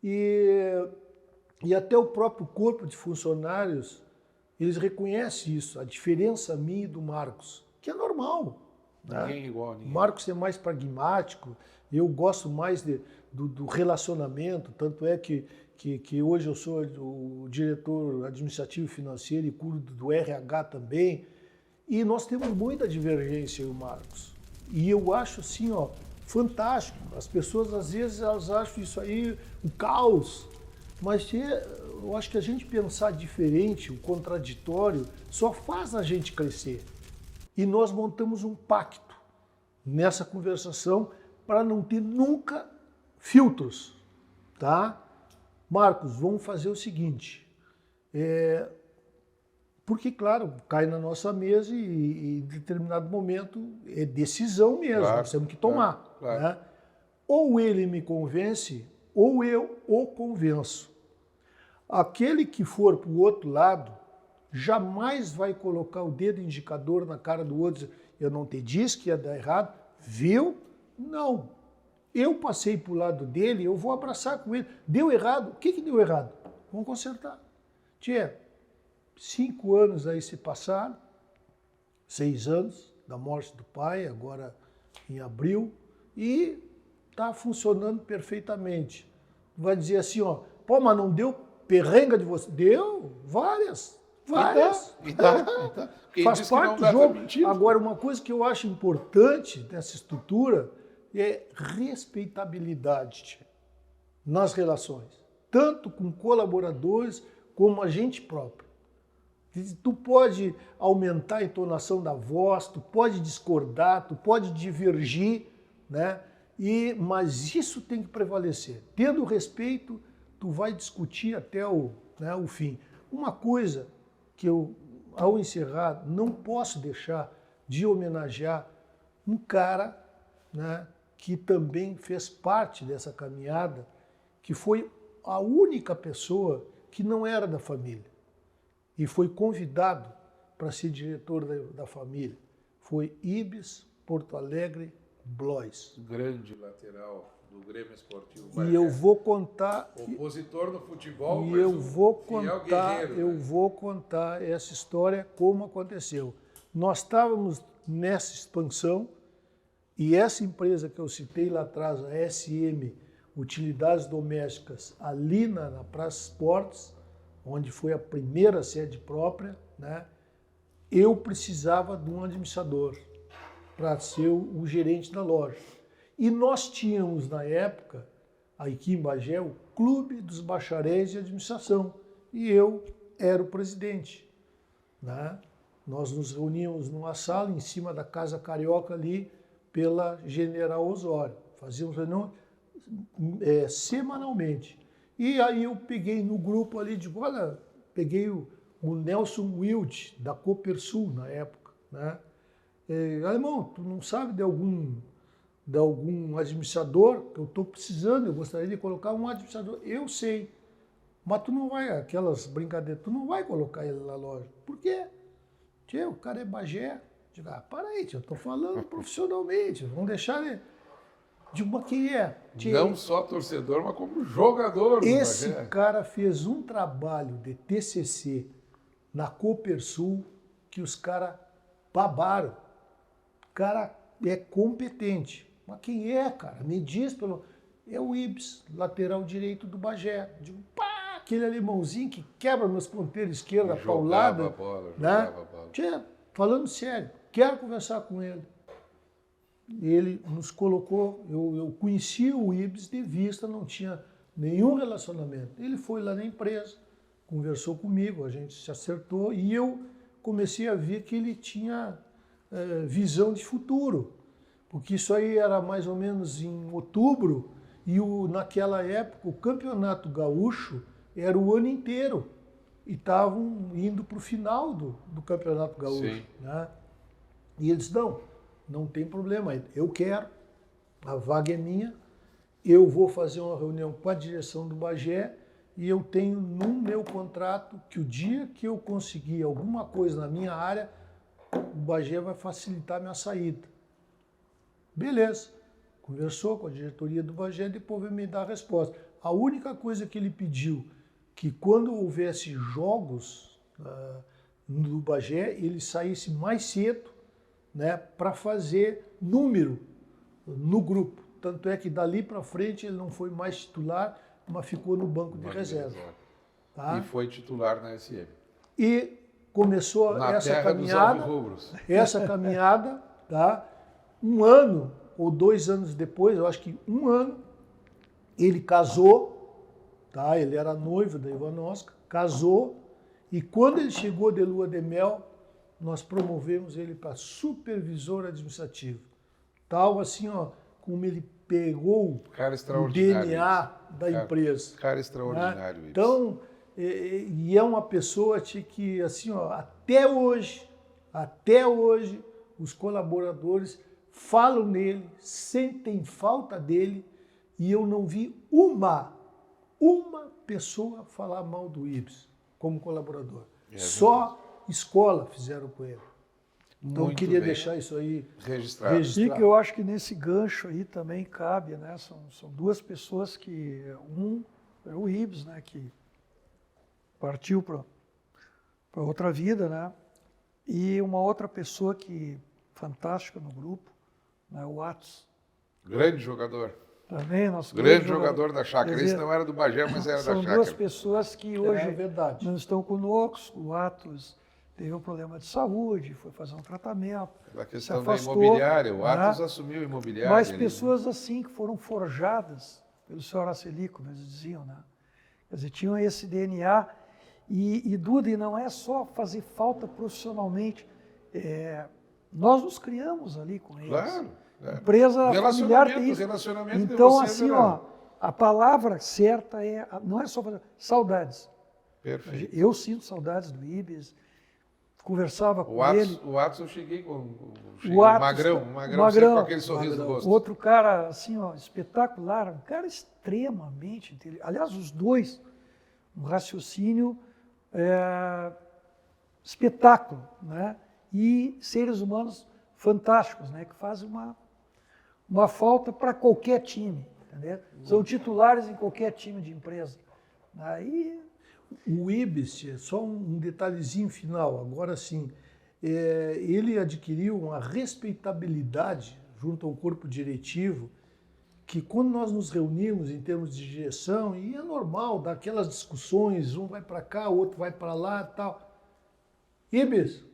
E até o próprio corpo de funcionários, eles reconhecem isso, a diferença minha e do Marcos, que é normal. Ninguém é igual a ninguém. O Marcos é mais pragmático, eu gosto mais do relacionamento, tanto é que hoje eu sou o diretor administrativo e financeiro e cuido do RH também, e nós temos muita divergência, eu e o Marcos. E eu acho assim, ó, fantástico. As pessoas às vezes elas acham isso aí um caos, mas eu acho que a gente pensar diferente, o contraditório, só faz a gente crescer. E nós montamos um pacto nessa conversação para não ter nunca filtros, tá? Marcos, vamos fazer o seguinte, Porque, claro, cai na nossa mesa e em determinado momento é decisão mesmo, Claro, nós temos que tomar. claro. Né? Ou ele me convence, ou eu o convenço. Aquele que for para o outro lado jamais vai colocar o dedo indicador na cara do outro e dizer, eu não te disse que ia dar errado, viu? Não. Eu passei para o lado dele, eu vou abraçar com ele. Deu errado? O que deu errado? Vamos consertar. Tia, 5 anos aí se passaram, 6 anos da morte do pai, agora em abril, e está funcionando perfeitamente. Vai dizer assim, ó, pô, mas não deu perrenga de você? Deu, várias. E dá. Quem Faz diz que não parte do dá, tá jogo. mentindo. Agora, uma coisa que eu acho importante nessa estrutura é respeitabilidade, tia, nas relações, tanto com colaboradores como a gente próprio. Tu pode aumentar a entonação da voz, tu pode discordar, tu pode divergir, né? Mas isso tem que prevalecer. Tendo respeito, tu vai discutir até o fim. Uma coisa que eu, ao encerrar, não posso deixar de homenagear um cara, né, que também fez parte dessa caminhada, que foi a única pessoa que não era da família e foi convidado para ser diretor da família. Foi Ibis Porto Alegre Blois. Grande lateral do Grêmio Esportivo E Bagé. eu vou contar. Opositor no futebol, E mas eu um vou fiel contar, guerreiro, eu né? vou contar essa história como aconteceu. Nós estávamos nessa expansão e essa empresa que eu citei lá atrás, a SM Utilidades Domésticas, ali na Praça Esportes, onde foi a primeira sede própria, né? Eu precisava de um administrador para ser o gerente da loja. E nós tínhamos, na época, aqui em Bagé, o Clube dos Bacharéis de Administração. E eu era o presidente. Né? Nós nos reuníamos numa sala em cima da Casa Carioca ali, pela General Osório. Fazíamos reunião semanalmente. E aí eu peguei no grupo ali, digo, olha, peguei o Nelson Wild, da Copersul, na época. Né? Alemão, tu não sabe de algum administrador que eu estou precisando, eu gostaria de colocar um administrador. Eu sei, mas tu não vai, aquelas brincadeiras, tu não vai colocar ele na loja. Por quê? Tio, o cara é Bagé. Digo, para aí, tio, eu estou falando profissionalmente, vamos deixar ele... Digo, mas quem é? Tio, Não só torcedor, mas como jogador. esse Bagé. cara fez um trabalho de TCC na Copersul que os caras babaram. O cara é competente. Mas quem é, cara? Me diz pelo... É o Ibis, lateral direito do Bagé. Digo, pá, aquele alemãozinho que quebra meus ponteiros esquerda, paulada. Jogava bola, né? jogava bola. Tchê, falando sério, quero conversar com ele. Ele nos colocou, eu conhecia o Ibis de vista, não tinha nenhum relacionamento. Ele foi lá na empresa, conversou comigo, a gente se acertou e eu comecei a ver que ele tinha visão de futuro, porque isso aí era mais ou menos em outubro e naquela época o Campeonato Gaúcho era o ano inteiro e estavam indo para o final do Campeonato Gaúcho. Sim. Né? E ele disse, não tem problema, eu quero, a vaga é minha, eu vou fazer uma reunião com a direção do Bagé e eu tenho no meu contrato que o dia que eu conseguir alguma coisa na minha área, o Bagé vai facilitar a minha saída. Beleza, conversou com a diretoria do Bagé, depois veio me dar a resposta. A única coisa que ele pediu, que quando houvesse jogos no Bagé, ele saísse mais cedo, né, para fazer número no grupo. Tanto é que dali para frente ele não foi mais titular, mas ficou no banco de reserva. Tá? E foi titular na SM. E começou Na essa terra caminhada, dos alvirrubros. tá? 1 ano ou 2 anos depois, eu acho que 1 ano, ele casou, tá? Ele era noivo da Ivanovska, casou, e quando ele chegou de lua de mel, nós promovemos ele para supervisor administrativo. Tal assim, ó, como ele pegou Cara o extraordinário. DNA da empresa. Cara extraordinário. Né? Ibis. Então, e é uma pessoa que, assim, ó, até hoje, os colaboradores falam nele, sentem falta dele, e eu não vi uma pessoa falar mal do Ibis como colaborador. Só escola fizeram com ele. Então eu queria deixar isso aí registrado. E que eu acho que nesse gancho aí também cabe, né? São duas pessoas que, um é o Ibis, né? Que partiu para outra vida, né? E uma outra pessoa que fantástica no grupo, né? O Atos. Grande jogador. Também, nosso grande jogador da Chácara. Esse não era do Bagé, mas era da Chácara. São duas pessoas que hoje verdade. não estão conosco. O Atos teve um problema de saúde, foi fazer um tratamento. Da questão se afastou, da imobiliária, o né? Atos assumiu a imobiliária. Mas pessoas assim que foram forjadas pelo senhor Araceli, como eles diziam, né? Quer dizer, tinham esse DNA. E Duda, e não é só fazer falta profissionalmente. Nós nos criamos ali com eles. Claro. Empresa familiar tem isso. Relacionamento Então, assim, ó, a palavra certa não é só fazer saudades. Perfeito. Eu sinto saudades do Ibis, conversava com ele. O Atos eu cheguei com o Atos, magrão, sempre com aquele sorriso no rosto. Outro cara, assim, ó, espetacular, um cara extremamente inteligente. Aliás, os dois, um raciocínio espetáculo, né? E seres humanos fantásticos, né? Que fazem uma falta para qualquer time, entendeu? São titulares em qualquer time de empresa. Aí o Ibis, só um detalhezinho final, agora sim, ele adquiriu uma respeitabilidade junto ao corpo diretivo, que quando nós nos reunimos em termos de direção, e é normal, daquelas discussões, um vai para cá, o outro vai para lá e tal. Ibis,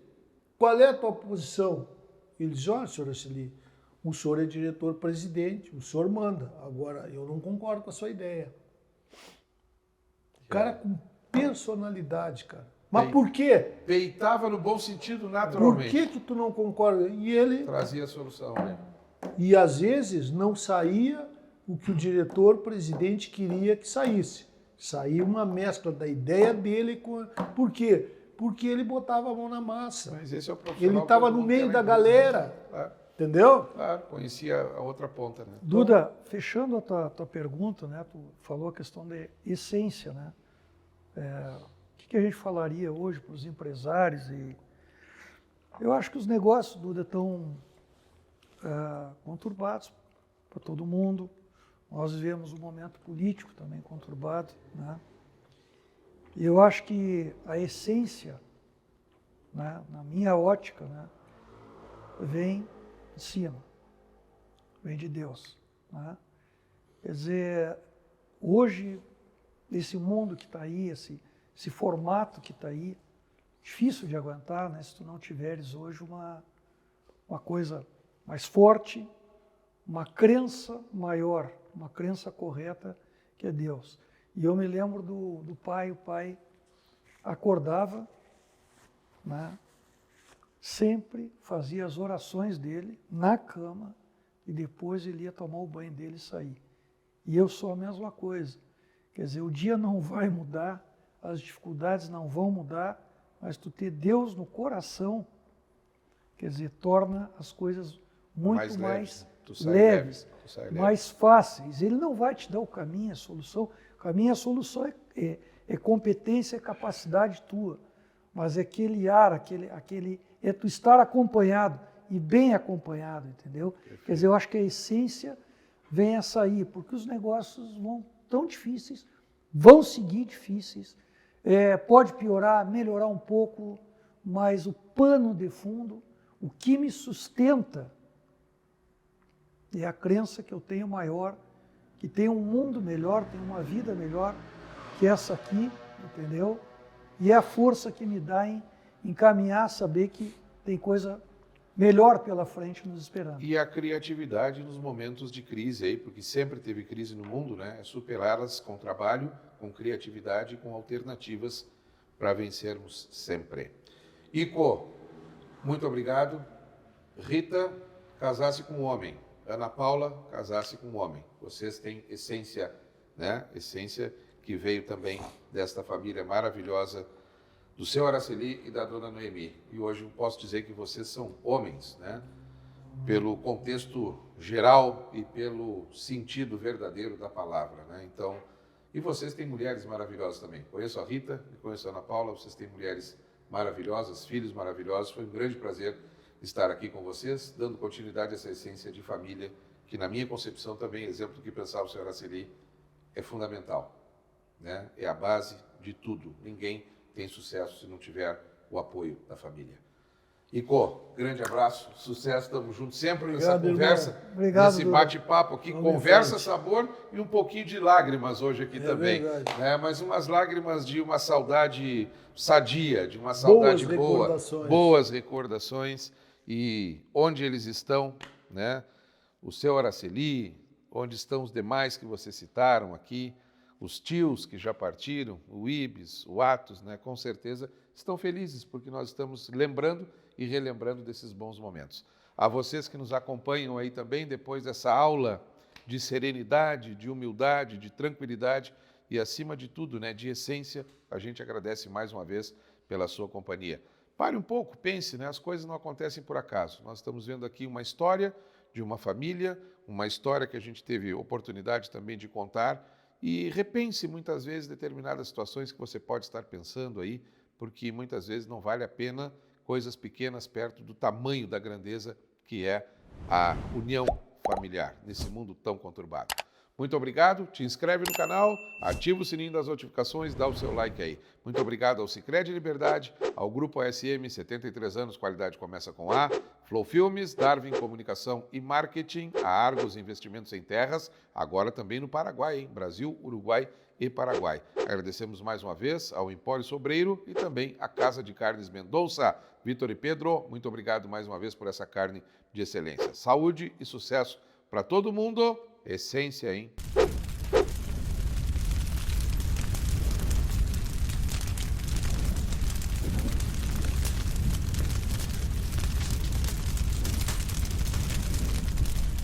qual é a tua posição? Ele diz, olha, senhor Araceli, o senhor é diretor-presidente, o senhor manda. Agora, eu não concordo com a sua ideia. O cara com personalidade, cara. Mas por quê? Peitava no bom sentido, naturalmente. Por que tu não concorda? E ele trazia a solução, né? E às vezes não saía o que o diretor-presidente queria que saísse. Saía uma mescla da ideia dele com... Por quê? Porque ele botava a mão na massa. Mas esse é o profissional. Ele estava no meio da galera. Claro. Entendeu? Claro, conhecia a outra ponta, né? Duda, fechando a tua pergunta, né? Tu falou a questão de essência, né? O que a gente falaria hoje para os empresários? E eu acho que os negócios, Duda, estão conturbados para todo mundo. Nós vivemos um momento político também conturbado, né? E eu acho que a essência, né, na minha ótica, né, vem de cima, vem de Deus, né? Quer dizer, hoje, esse mundo que está aí, esse formato que está aí, difícil de aguentar, né, se tu não tiveres hoje uma coisa mais forte, uma crença maior, uma crença correta, que é Deus. E eu me lembro do pai, o pai acordava, né, sempre fazia as orações dele na cama e depois ele ia tomar o banho dele e sair. E eu sou a mesma coisa. Quer dizer, o dia não vai mudar, as dificuldades não vão mudar, mas tu ter Deus no coração, quer dizer, torna as coisas muito mais leves, mais fáceis. Ele não vai te dar o caminho, a solução. O caminho, a solução é competência, é capacidade tua. Mas é aquele ar, é tu estar acompanhado e bem acompanhado, entendeu? Perfeito. Quer dizer, eu acho que a essência vem a sair, porque os negócios vão tão difíceis, vão seguir difíceis, pode piorar, melhorar um pouco, mas o pano de fundo, o que me sustenta, é a crença que eu tenho maior, que tem um mundo melhor, tem uma vida melhor que essa aqui, entendeu? E é a força que me dá em caminhar, saber que tem coisa melhor pela frente nos esperando. E a criatividade nos momentos de crise aí, porque sempre teve crise no mundo, né? É superá-las com trabalho, com criatividade, com alternativas para vencermos sempre. Ico, muito obrigado. Rita, casasse com um homem. Ana Paula, casasse com um homem. Vocês têm essência, né? Essência que veio também desta família maravilhosa do seu Araceli e da dona Noemi. E hoje eu posso dizer que vocês são homens, né? Pelo contexto geral e pelo sentido verdadeiro da palavra, né? Então, e vocês têm mulheres maravilhosas também. Conheço a Rita e conheço a Ana Paula, vocês têm mulheres maravilhosas, filhos maravilhosos. Foi um grande prazer estar aqui com vocês, dando continuidade a essa essência de família, que na minha concepção também, exemplo do que pensava o senhor Araceli, é fundamental, né? É a base de tudo. Ninguém tem sucesso se não tiver o apoio da família. Ico, grande abraço, sucesso, estamos juntos sempre nessa conversa, nesse bate-papo aqui, conversa, sabor e um pouquinho de lágrimas hoje aqui também. Né? Mas umas lágrimas de uma saudade sadia, de uma saudade boa, boas recordações. E onde eles estão, né? O seu Araceli, onde estão os demais que vocês citaram aqui, os tios que já partiram, o Ibis, o Atos, né? Com certeza estão felizes, porque nós estamos lembrando e relembrando desses bons momentos. A vocês que nos acompanham aí também, depois dessa aula de serenidade, de humildade, de tranquilidade e, acima de tudo, né, de essência, a gente agradece mais uma vez pela sua companhia. Pare um pouco, pense, né, as coisas não acontecem por acaso. Nós estamos vendo aqui uma história de uma família, uma história que a gente teve oportunidade também de contar, e repense muitas vezes determinadas situações que você pode estar pensando aí, porque muitas vezes não vale a pena coisas pequenas perto do tamanho da grandeza que é a união familiar nesse mundo tão conturbado. Muito obrigado, te inscreve no canal, ativa o sininho das notificações, dá o seu like aí. Muito obrigado ao Sicredi Liberdade, ao Grupo ASM, 73 anos, qualidade começa com A, Flow Filmes, Darwin Comunicação e Marketing, a Argos Investimentos em Terras, agora também no Paraguai, hein? Brasil, Uruguai e Paraguai. Agradecemos mais uma vez ao Empório Sobreiro e também à Casa de Carnes Mendonça. Vitor e Pedro, muito obrigado mais uma vez por essa carne de excelência. Saúde e sucesso para todo mundo. Essência, hein?